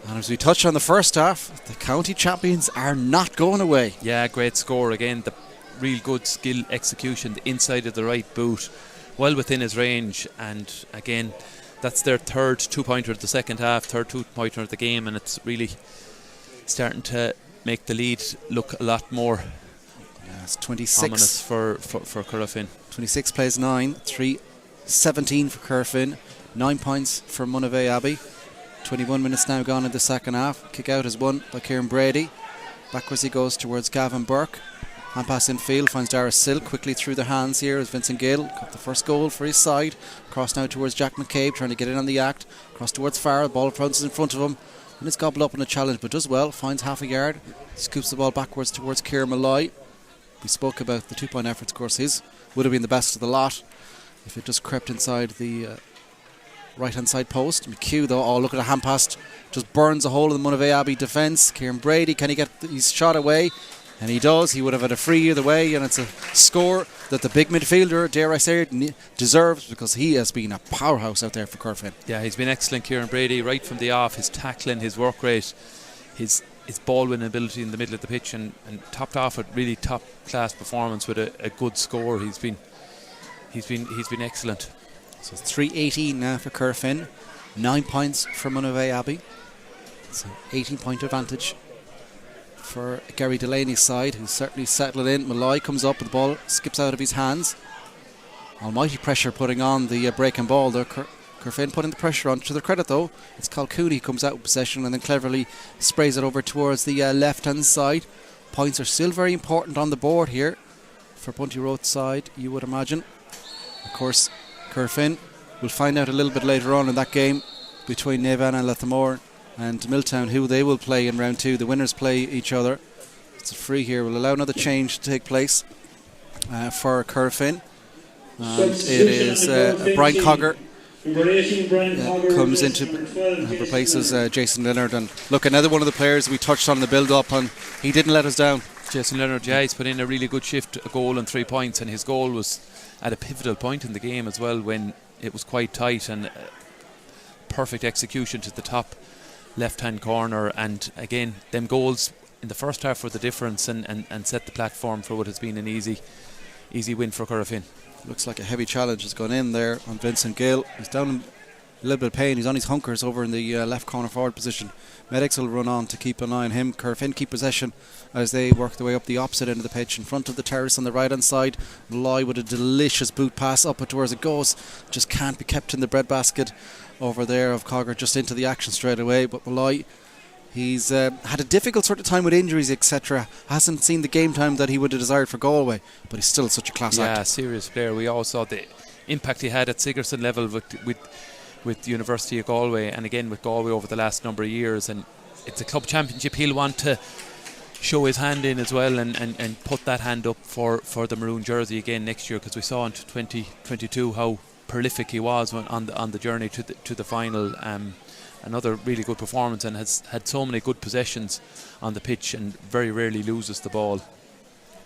And as we touched on the first half, the county champions are not going away. Yeah, great score again. The real good skill execution, the inside of the right boot, well within his range. And again, that's their third 2-pointer of the second half, third 2-pointer of the game, and it's really starting to make the lead look a lot more. It's 26 ominous for Corofin. 26 plays 9, 3-17 for Corofin, 9 points for Monivea Abbey. 21 minutes now gone in the second half. Kick out is won by Kieran Brady. Backwards he goes towards Gavin Burke. Hand pass in field, finds Dara Silk quickly through the hands here as Vincent Gill got the first goal for his side. Cross now towards Jack McCabe, trying to get in on the act. Cross towards Farrell, ball bounces in front of him, and it's gobbled up in a challenge, but does well, finds half a yard, scoops the ball backwards towards Kieran Malloy. We spoke about the 2-point efforts, of course. His would have been the best of the lot if it just crept inside the right-hand side post. McHugh, though, oh, look at a hand pass, just burns a hole in the Monivea Abbey defence. Kieran Brady, can he get his shot away? And he does. He would have had a free either way, and it's a score that the big midfielder, dare I say it, deserves, because he has been a powerhouse out there for Corofin. Yeah, he's been excellent, Kieran Brady, right from the off. His tackling, his work rate, his ball winning ability in the middle of the pitch, and topped off a really top class performance with a good score. He's been excellent. So it's 3-18 now for Corofin, 9 points for Monivea Abbey. It's an 18-point advantage for Gary Delaney's side, who's certainly settled in. Malloy comes up, the ball skips out of his hands. Almighty pressure putting on the breaking ball there. Corofin putting the pressure on. To their credit, though, it's Colcooney comes out with possession and then cleverly sprays it over towards the left-hand side. Points are still very important on the board here for Bunty Road's side, you would imagine. Of course, Corofin, we'll find out a little bit later on in that game between Navan and Lettermore and Milltown who they will play in round 2. The winners play each other. It's a free here. We'll allow another change to take place for Corofin. And it is Brian Cogger comes into replaces Jason Leonard. And look, another one of the players we touched on in the build-up, and he didn't let us down. Jason Leonard, yeah, he's put in a really good shift, a goal and 3 points, and his goal was at a pivotal point in the game as well, when it was quite tight, and perfect execution to the top left-hand corner. And again, them goals in the first half were the difference, and set the platform for what has been an easy win for Corofin. Looks like a heavy challenge has gone in there on Vincent Gill. He's down in a little bit of pain. He's on his hunkers over in the left corner forward position. Medics will run on to keep an eye on him. Corofin keep possession as they work their way up the opposite end of the pitch in front of the terrace on the right hand side. Malloy with a delicious boot pass up towards it goes. Just can't be kept in the breadbasket over there of Cogger, just into the action straight away. But Malloy, he's had a difficult sort of time with injuries, etc. Hasn't seen the game time that he would have desired for Galway, but he's still such a class act. Yeah, serious player. We all saw the impact he had at Sigerson level with the University of Galway, and again with Galway over the last number of years. And it's a club championship he'll want to show his hand in as well, and put that hand up for the maroon jersey again next year, because we saw in 2022 how prolific he was on the journey to the final. Another really good performance, and has had so many good possessions on the pitch, and very rarely loses the ball.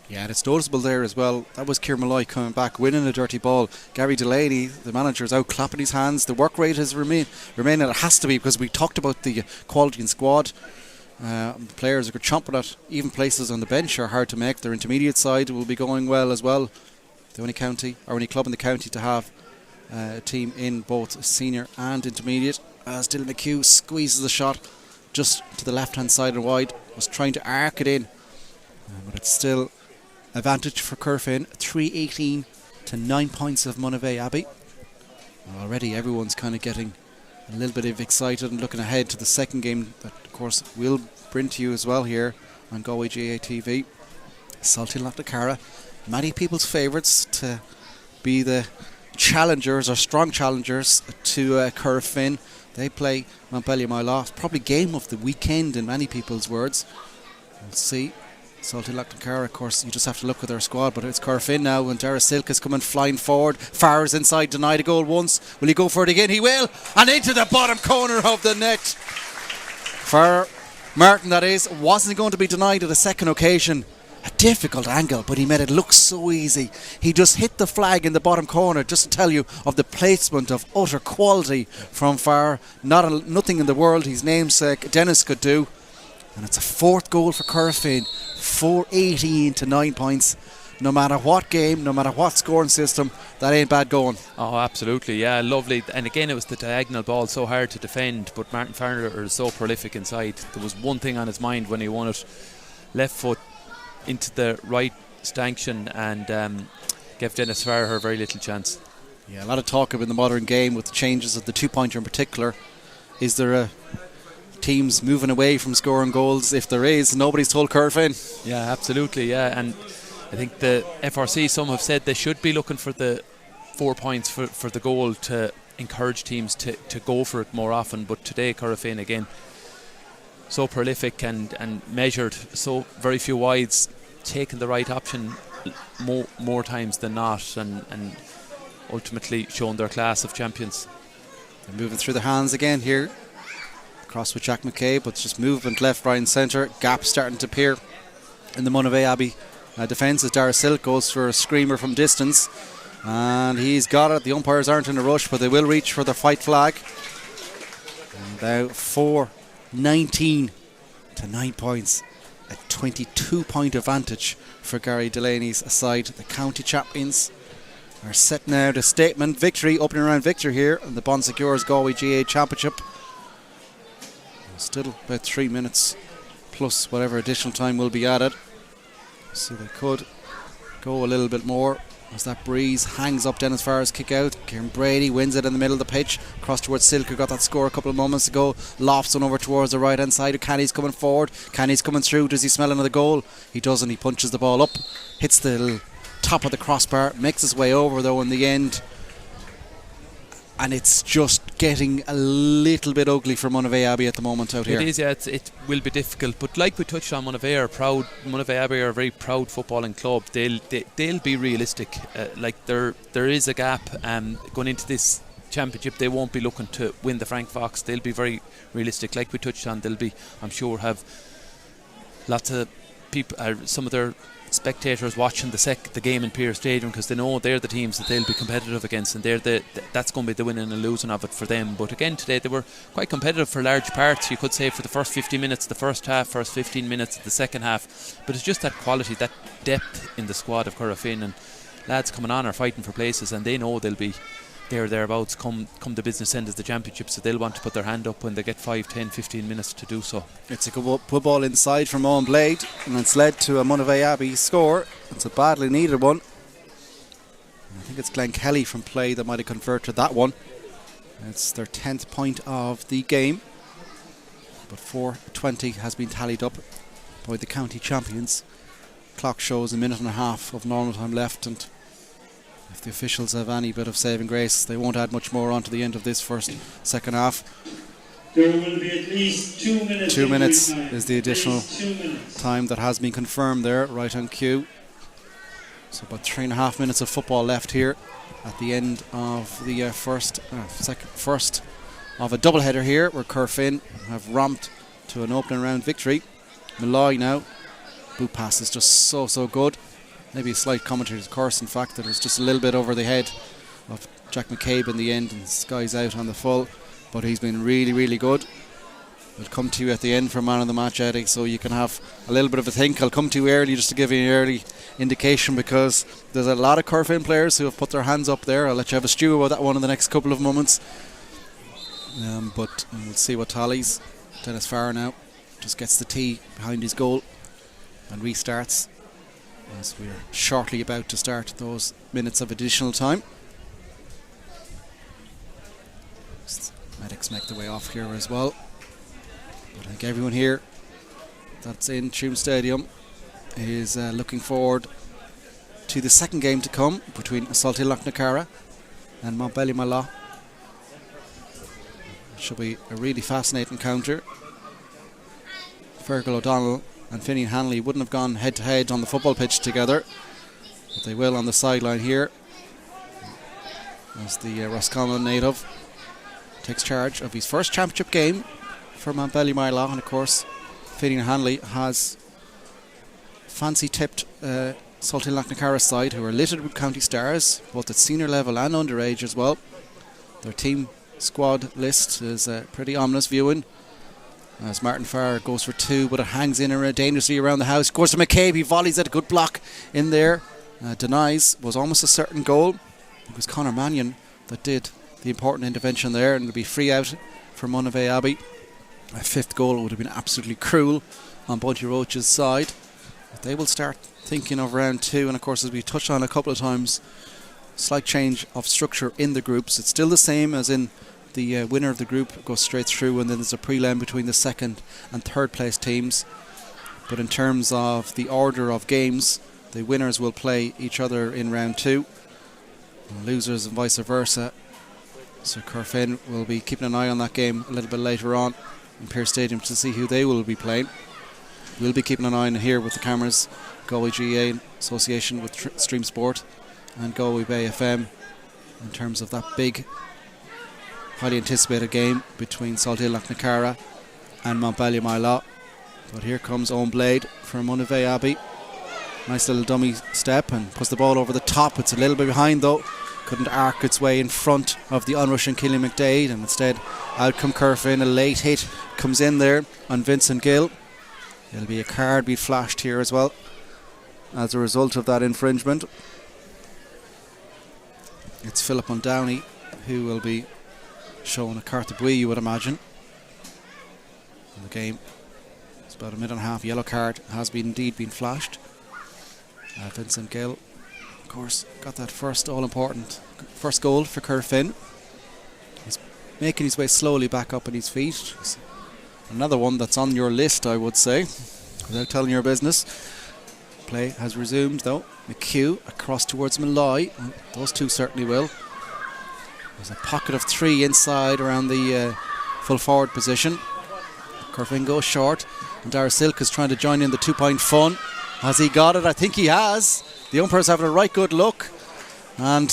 Yeah, and it's noticeable there as well. That was Kieran Malloy coming back, winning a dirty ball. Gary Delaney, the manager, is out clapping his hands. The work rate has remained. It has to be, because we talked about the quality in squad. Players are chomping at even places on the bench are hard to make. Their intermediate side will be going well as well. The only club in the county to have a team in both senior and intermediate. As Dylan McHugh squeezes the shot just to the left hand side and wide, was trying to arc it in, but it's still advantage for Corofin, 3-18 to 9 points of Monivea Abbey. Already everyone's kind of getting a little bit excited and looking ahead to the second game that, of course, we'll bring to you as well here on Galway GA TV. Salty Lochnacara, many people's favourites to be the challengers or strong challengers to Corofin. They play Montpellier Lost, probably game of the weekend in many people's words. We'll see. Salty Lochnacara, of course, you just have to look at their squad, but it's Corofin now, and Dara Silk is coming flying forward. Farr's inside, denied a goal once. Will he go for it again? He will, and into the bottom corner of the net. Farr Martin, that is, wasn't going to be denied at a second occasion. A difficult angle, but he made it look so easy. He just hit the flag in the bottom corner, just to tell you of the placement of utter quality from Farr. Nothing in the world his namesake Dennis could do. And it's a fourth goal for Corofin. 4-18 to 9 points. No matter what game, no matter what scoring system, that ain't bad going. Oh, absolutely, yeah, lovely. And again, it was the diagonal ball, so hard to defend, but Martin Farner is so prolific inside. There was one thing on his mind when he won it: left foot into the right stanchion, and gave Dennis Farrer very little chance. Yeah, a lot of talk in the modern game with the changes of the two-pointer in particular. Is there a teams moving away from scoring goals? If there is, nobody's told Corofin. Yeah, absolutely, yeah. And I think the FRC, some have said they should be looking for the 4 points for the goal to encourage teams to go for it more often. But today, Corofin, again, so prolific and measured, so very few wides, taking the right option more times than not, and ultimately showing their class of champions. They're moving through the hands again here. Cross with Jack McKay, but it's just movement left, right and centre. Gap starting to appear in the Monivea Abbey defence as Dara Silk goes for a screamer from distance, and he's got it. The umpires aren't in a rush, but they will reach for the fight flag. And now 4-19 to 9 points. A 22-point advantage for Gary Delaney's side. The county champions are set now to statement victory, opening round victory here in the Bon Secours Galway GA Championship. Still about 3 minutes plus whatever additional time will be added. So they could go a little bit more as that breeze hangs up Dennis Farr's kick out. Kieran Brady wins it in the middle of the pitch. Cross towards Silk, who got that score a couple of moments ago. Lofts on over towards the right hand side. Canny's coming forward. Canny's coming through. Does he smell another goal? He doesn't. He punches the ball up. Hits the top of the crossbar. Makes his way over though in the end. And it's just getting a little bit ugly for Monivea Abbey at the moment out here. It is, yeah. It will be difficult, but like we touched on, Monivea Abbey are a very proud footballing club. They'll be realistic. Like there is a gap going into this championship. They won't be looking to win the Frank Fox. They'll be very realistic. Like we touched on, they'll be, I'm sure, have lots of people, some of their spectators watching the game in Pearse Stadium, because they know they're the teams that they'll be competitive against, and that's going to be the winning and losing of it for them. But again, today they were quite competitive for large parts, you could say, for the first 50 minutes, the first half, first 15 minutes of the second half. But it's just that quality, that depth in the squad of Corofin, and lads coming on are fighting for places, and they know they'll be thereabouts come the business end of the championship, so they'll want to put their hand up when they get 5, 10, 15 minutes to do so. It's a good ball inside from Owen Blade, and it's led to a Monivea Abbey score. It's a badly needed one. I think it's Glenn Kelly from play that might have converted that one. It's their 10th point of the game, but 4:20 has been tallied up by the county champions. Clock shows a minute and a half of normal time left, and if the officials have any bit of saving grace, they won't add much more on to the end of this second half. There will be at least 2 minutes. 2 minutes is the additional time that has been confirmed there, right on cue. So about 3.5 minutes of football left here at the end of the first of a doubleheader here, where Corofin have romped to an opening round victory. Malloy now. Boot pass is just so good. Maybe a slight commentary, of course, in fact, that it was just a little bit over the head of Jack McCabe in the end, and Sky's out on the full, but he's been really good. We'll come to you at the end for man of the match, Eddie, so you can have a little bit of a think. I'll come to you early just to give you an early indication, because there's a lot of Corofin players who have put their hands up there. I'll let you have a stew about that one in the next couple of moments, but we'll see what tallies. Dennis Farr now just gets the tee behind his goal and restarts, as we're shortly about to start those minutes of additional time. Medics make the way off here as well. But I think everyone here that's in Tuam Stadium is looking forward to the second game to come between Salty Lochnacara and Montbellier. Should be a really fascinating encounter. Fergal O'Donnell and Finian Hanley wouldn't have gone head to head on the football pitch together, but they will on the sideline here as the Roscommon native takes charge of his first championship game for Montbellier. And of course Finian Hanley has fancy tipped Salty Lochnacara side, who are littered with county stars both at senior level and underage as well. Their team squad list is pretty ominous viewing as Martin Farr goes for two, but it hangs in dangerously around the house. Goes to McCabe, he volleys at a good block in there, denies. Was almost a certain goal. It was Conor Mannion that did the important intervention there, and it'll be free out for Monivea Abbey. A fifth goal would have been absolutely cruel on Bunty Roach's side, but they will start thinking of round two. And of course, as we touched on a couple of times, slight change of structure in the groups. It's still the same as in the winner of the group goes straight through, and then there's a prelim between the second and third place teams. But in terms of the order of games, the winners will play each other in round two, and losers and vice versa. So Corofin will be keeping an eye on that game a little bit later on in Pearse Stadium to see who they will be playing. We'll be keeping an eye on here with the cameras, Galway GA in association with Stream Sport and Galway Bay FM, in terms of that big, highly anticipated game between Salty Lochnacara and Montbellier. But here comes Owen Blade from Monivea Abbey. Nice little dummy step and puts the ball over the top. It's a little bit behind though. Couldn't arc its way in front of the onrushing Killian McDade, and instead out come Corofin. A late hit comes in there on Vincent Gill. There'll be a card be flashed here as well as a result of that infringement. It's Philip Undowney who will be showing a carte bouille, you would imagine, in the game. It's about a minute and a half. Yellow card has indeed been flashed. Vincent Gill, of course, got that first all-important first goal for Corofin. He's making his way slowly back up on his feet. Another one that's on your list, I would say, without telling your business. Play has resumed though. McHugh across towards Malloy. Those two certainly will. There's a pocket of three inside around the full forward position. Corofin goes short, and Dara Silk is trying to join in the 2-point fun. Has he got it? I think he has. The umpire's having a right good look, and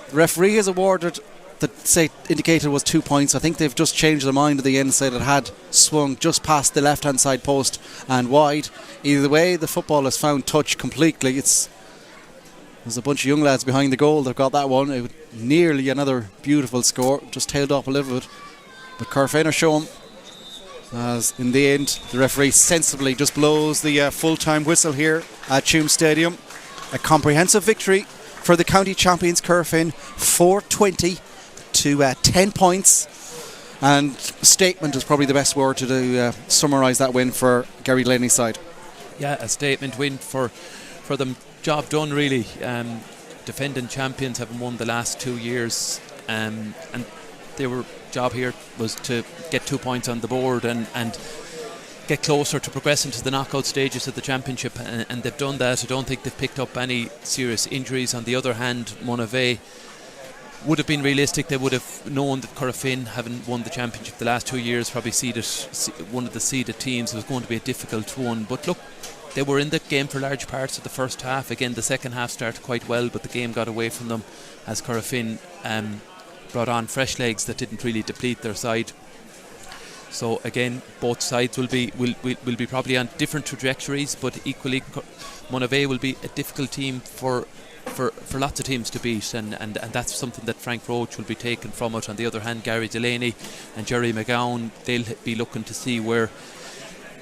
the referee has awarded that indicated was 2 points. I think they've just changed their mind at the end and said it had swung just past the left hand side post and wide. Either way, the football has found touch completely. There's a bunch of young lads behind the goal that got that one. It was nearly another beautiful score, just tailed up a little bit, but Corofin are showing, as in the end the referee sensibly just blows the full-time whistle here at Tuam Stadium. A comprehensive victory for the county champions Corofin, 420 to 10 points, and statement is probably the best word to summarise that win for Gary Delaney's side. Yeah, a statement win for them. Job done really. Defending champions, having won the last 2 years, and their job here was to get 2 points on the board and get closer to progressing to the knockout stages of the championship, and they've done that. I don't think they've picked up any serious injuries. On the other hand, Monivea would have been realistic. They would have known that Corofin, having won the championship the last 2 years, probably one of the seeded teams. It was going to be a difficult one, but look, they were in the game for large parts of the first half. Again, the second half started quite well, but the game got away from them as Corofin brought on fresh legs that didn't really deplete their side. So again, both sides will be probably on different trajectories, but equally Monivea will be a difficult team for lots of teams to beat, and that's something that Frank Roach will be taking from it. On the other hand, Gary Delaney and Jerry McGowan, they'll be looking to see where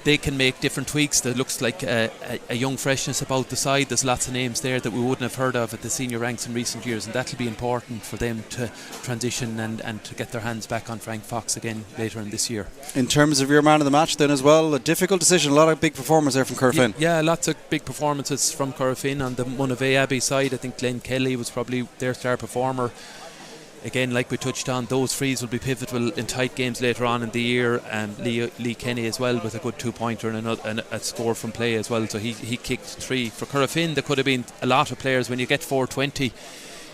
they can make different tweaks. There looks like a young freshness about the side. There's lots of names there that we wouldn't have heard of at the senior ranks in recent years, and that'll be important for them to transition and to get their hands back on Frank Fox again later in this year. In terms of your man of the match then as well, a difficult decision, a lot of big performances there from Corofin. Yeah, lots of big performances from Corofin. On the Monivea Abbey side, I think Glenn Kelly was probably their star performer. again, like we touched on, those frees will be pivotal in tight games later on in the year. And Lee Kenny as well with a good 2-pointer and a score from play as well. So he kicked 3. For Corofin, there could have been a lot of players. When you get 420,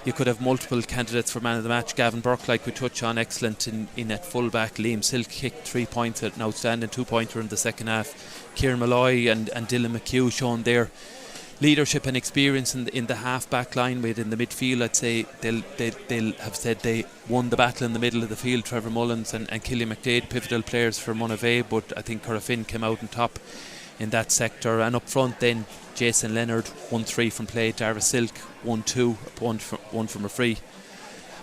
you could have multiple candidates for man of the match. Gavin Burke, like we touched on, excellent in at full-back. Liam Silk kicked 3 points, an outstanding 2-pointer in the second half. Kieran Malloy and Dylan McHugh showing their leadership and experience in the half-back line. With in the midfield, I'd say they'll have said they won the battle in the middle of the field. Trevor Mullins and Killian McDade, pivotal players for Monivea, but I think Corofin came out on top in that sector. And up front then, Jason Leonard 1-3 from play, Dara Silk 1-2, one from a free.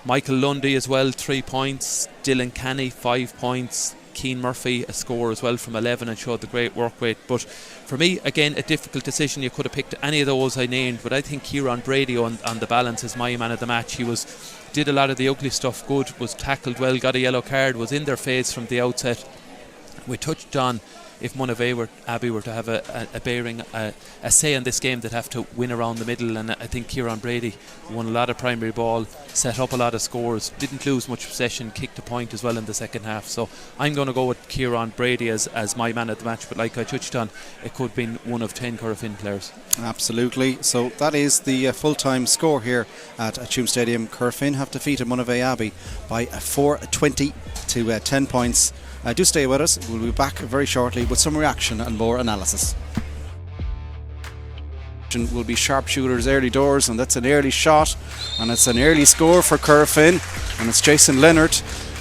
Michael Lundy as well, 3 points. Dylan Canny 5 points. Keane Murphy a score as well from 11 and showed the great work rate. But for me, again, a difficult decision. You could have picked any of those I named, but I think Kieran Brady on the balance is my man of the match. He did a lot of the ugly stuff good, was tackled well, got a yellow card, was in their face from the outset. We touched on if Monivea Abbey were to have a bearing, a say in this game, they'd have to win around the middle. And I think Kieran Brady won a lot of primary ball, set up a lot of scores, didn't lose much possession, kicked a point as well in the second half. So I'm going to go with Kieran Brady as my man of the match. But like I touched on, it could have been one of 10 Corofin players. Absolutely. So that is the full-time score here at Tuam Stadium. Corofin have defeated Monivea Abbey by 4-20 to 10 points. Do stay with us. We'll be back very shortly with some reaction and more analysis. Will be sharpshooters early doors, and that's an early shot, and it's an early score for Corofin, and it's Jason Leonard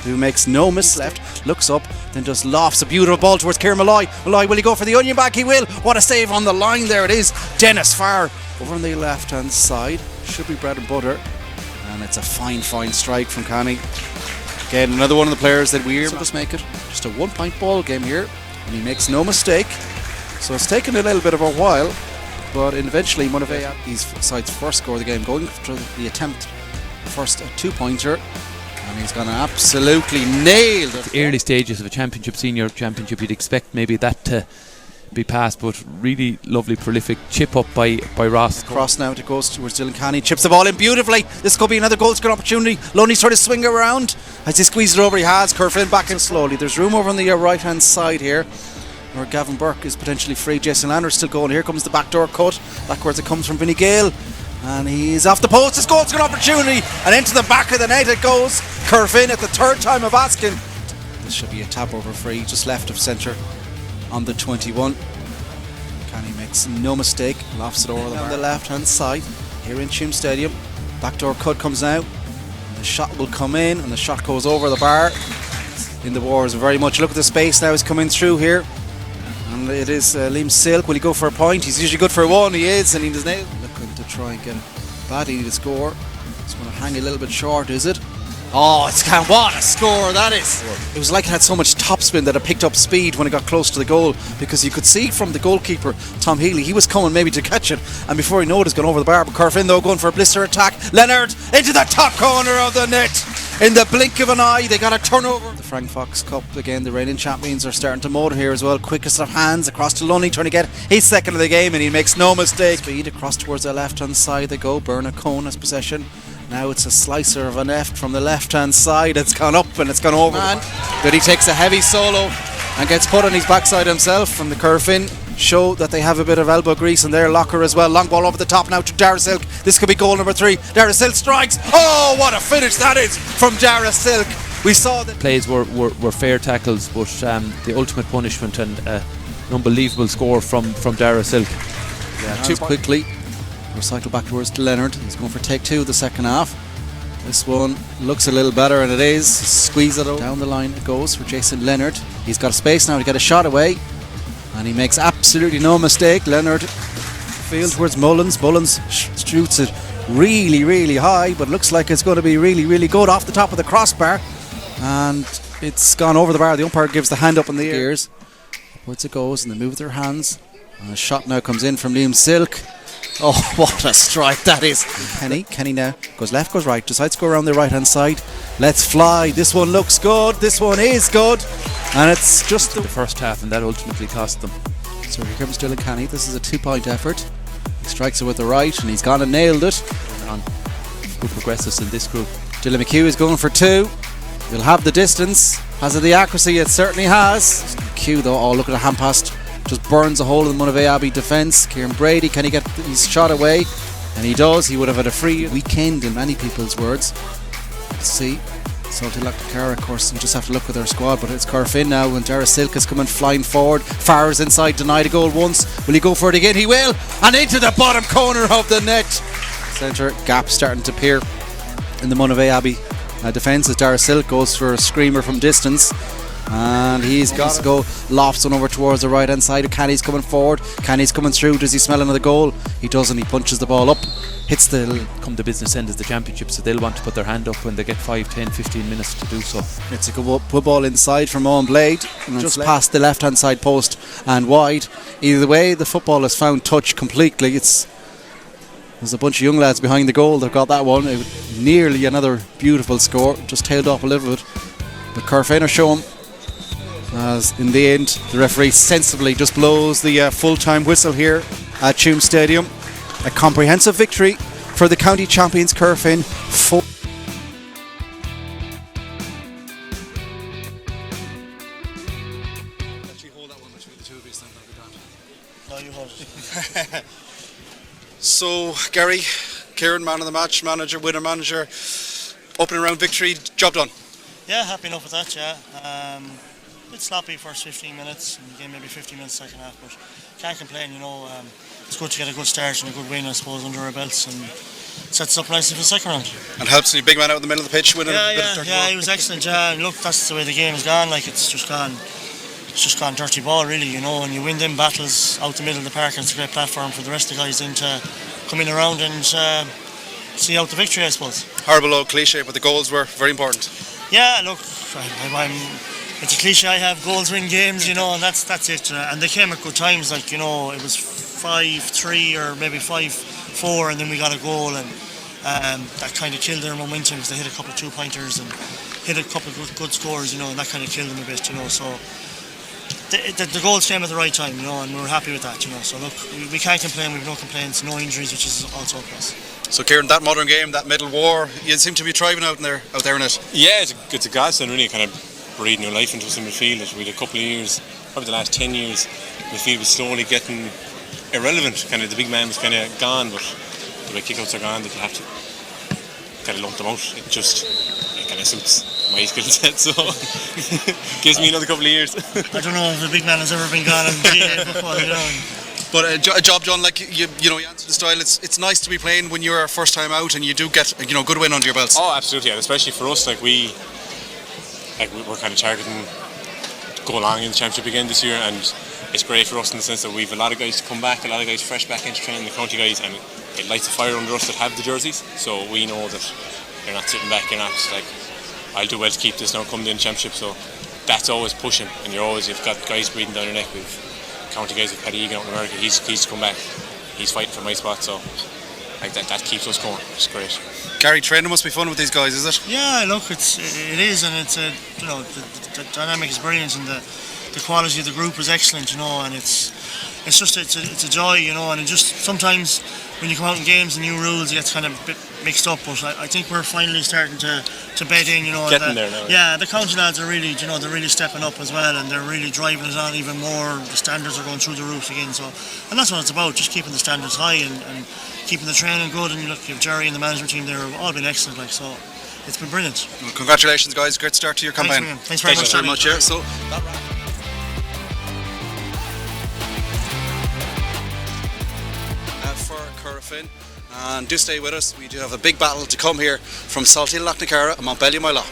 who makes no miss left, looks up, then just lofts a beautiful ball towards Kieran Malloy. Malloy, will he go for the onion back? He will. What a save on the line. There it is. Dennis Farr over on the left hand side, should be bread and butter, and it's a fine strike from Canny. Again, another one of the players that we're just make it just a 1-point ball game here, and he makes no mistake. So it's taken a little bit of a while, but eventually Monivea, his side's first score of the game, going for the attempt, the first 2-pointer, and he's going to absolutely nail it. The early stages of a championship, senior championship, you'd expect maybe that to be passed, but really lovely prolific chip up by Ross. Cross now, it goes towards Dylan Canny, chips the ball in beautifully. This could be another goal scoring opportunity. Loney's trying to swing around as he squeezes it over. He has Corofin back in slowly. There's room over on the right hand side here where Gavin Burke is potentially free. Jason Leonard still going. Here comes the backdoor cut backwards. It comes from Vinnie Gale, and he's off the post. This goal scoring opportunity, and into the back of the net it goes. Corofin at the third time of asking. This should be a tap over free just left of centre on the 21. Canny makes no mistake, lofts it over on the left hand side here in Tuam Stadium. Backdoor cut comes out, and the shot will come in, and the shot goes over the bar. In the wars very much. Look at the space now, he's coming through here, and it is Liam Silk. Will he go for a point? He's usually good for one. He is, and he does nail. Looking to try and get badly to score. It's going to hang a little bit short, is it? Oh, what a score that is. It was like it had so much topspin that it picked up speed when it got close to the goal, because you could see from the goalkeeper, Tom Healy, he was coming maybe to catch it, and before he knew it, it's gone over the bar. But Corofin though going for a blister attack. Leonard into the top corner of the net. In the blink of an eye, they got a turnover. The Frank Fox Cup, again, the reigning champions are starting to motor here as well. Quickest of hands across to Lunny, trying to get his second of the game, and he makes no mistake. Speed across towards the left hand side they go. Bernard Cohn has possession. Now it's a slicer of an F from the left hand side. It's gone up and it's gone over. But he takes a heavy solo and gets put on his backside himself. From the Corofin show that they have a bit of elbow grease in their locker as well. Long ball over the top now to Dara Silk. This could be goal number 3. Dara Silk strikes. Oh, what a finish that is from Dara Silk. We saw that plays were fair tackles, but the ultimate punishment and an unbelievable score from Dara Silk. Yeah, too quickly. Recycle back towards Leonard. He's going for take 2 of the second half. This one looks a little better, and it is. Squeeze it down the line it goes for Jason Leonard. He's got space now to get a shot away, and he makes absolutely no mistake. Leonard field towards Mullins. Mullins shoots it really high, but looks like it's going to be really good off the top of the crossbar, and it's gone over the bar. The umpire gives the hand up in the ears. Upwards it goes, and they move their hands, and a shot now comes in from Liam Silk. Oh, what a strike that is. Kenny now goes left, goes right, decides to go around the right hand side. Let's fly. This one looks good. This one is good. And it's just the first half, and that ultimately cost them. So here comes Dylan Canny. This is a 2-point effort. He strikes it with the right, and he's gone and nailed it. Good progressives in this group. Dylan McHugh is going for 2. He'll have the distance. Has it the accuracy? It certainly has. McHugh though, oh look at the hand pass. Just burns a hole in the Monivea Abbey defence. Kieran Brady, can he get his shot away? And he does. He would have had a free weekend in many people's words. Let's see. Salty Lochnacar, of course, you just have to look at their squad, but it's Corofin now, and Dara Silk is coming flying forward. Farr's inside, denied a goal once. Will he go for it again? He will! And into the bottom corner of the net. Centre gap starting to appear in the Monivea Abbey defence as Dara Silk goes for a screamer from distance. And he's got to go, lofts one over towards the right hand side. Canny's coming forward, Canny's coming through. Does he smell another goal? He doesn't. He punches the ball up, hits the... Come the business end is the championship, so they'll want to put their hand up when they get 5, 10, 15 minutes to do so. It's a good ball inside from Owen Blade, just past the left hand side post and wide. Either way, the football has found touch completely. There's a bunch of young lads behind the goal that got that one. Nearly another beautiful score, just tailed off a little bit, but Corofin are showing. As in the end, the referee sensibly just blows the full-time whistle here at Tuam Stadium. A comprehensive victory for the county champions Corofin. Actually hold that one between the two of you. No, you hold it. So, Gary, Kieran, man of the match, manager, winner manager, opening round victory, job done. Yeah, happy enough with that, yeah. A bit sloppy first 15 minutes, and again maybe 15 minutes second half, but can't complain, you know. It's good to get a good start and a good win, I suppose, under our belts, and sets us up nicely for the second round. And helps the big man out in the middle of the pitch winning a bit of dirty ball. He was excellent, yeah. And look, that's the way the game has gone, like it's just gone dirty ball really, you know, and you win them battles out the middle of the park, and it's a great platform for the rest of the guys then to come in around and see out the victory, I suppose. Horrible old cliche, but the goals were very important. Yeah, look, it's a cliche, I have goals win games, you know, and that's it. And they came at good times, like, you know, it was 5-3 or maybe 5-4, and then we got a goal, and that kind of killed their momentum because they hit a couple of 2-pointers and hit a couple of good scores, you know, and that kind of killed them a bit, you know. So the goals came at the right time, you know, and we were happy with that, you know. So look, we can't complain, we've no complaints, no injuries, which is also a plus. So Kieran, that modern game, that middle war, you seem to be thriving out there in it. Yeah, it's a godsend, really, kind of breathe new life into us in midfield. We had a couple of years, probably the last 10 years, midfield was slowly getting irrelevant. Kind of the big man was kind of gone, but the way kickouts are gone, that you have to kind of lump them out. It kind of suits my skill set, so gives me another couple of years. I don't know if the big man has ever been gone in GA before, you know. But a job done, like you know, you answered the style. It's nice to be playing when you're first time out and you do get good win under your belts. Oh, absolutely, and especially for us, we're kind of targeting to go along in the championship again this year, and it's great for us in the sense that we've a lot of guys to come back, a lot of guys fresh back into training, the county guys, and it lights a fire under us that have the jerseys. So we know that you're not sitting back, you're not just like, I'll do well to keep this now come in the championship. So that's always pushing, and you've got guys breathing down your neck. We've county guys with Paddy Egan out in America, he's come back, he's fighting for my spot, so like that keeps us going. It's great. Gary, training must be fun with these guys, is it? Yeah, look, it is, and it's you know, the dynamic is brilliant, and the quality of the group is excellent, you know, and it's a joy, you know, and it just sometimes when you come out in games and new rules, it gets kind of a bit mixed up, but I think we're finally starting to bed in, you know. Getting there now. Yeah, the county lads are really, you know, they're really stepping up as well, and they're really driving it on even more. The standards are going through the roof again, so, and that's what it's about, just keeping the standards high and keeping the training good. And you look, you have Jerry and the management team, they've all been excellent, like, so it's been brilliant. Well, congratulations, guys, great start to your campaign. Thanks very much. Yeah, so for Corofin, and do stay with us, we do have a big battle to come here from Salty Lochnacar and Montbellion, my law.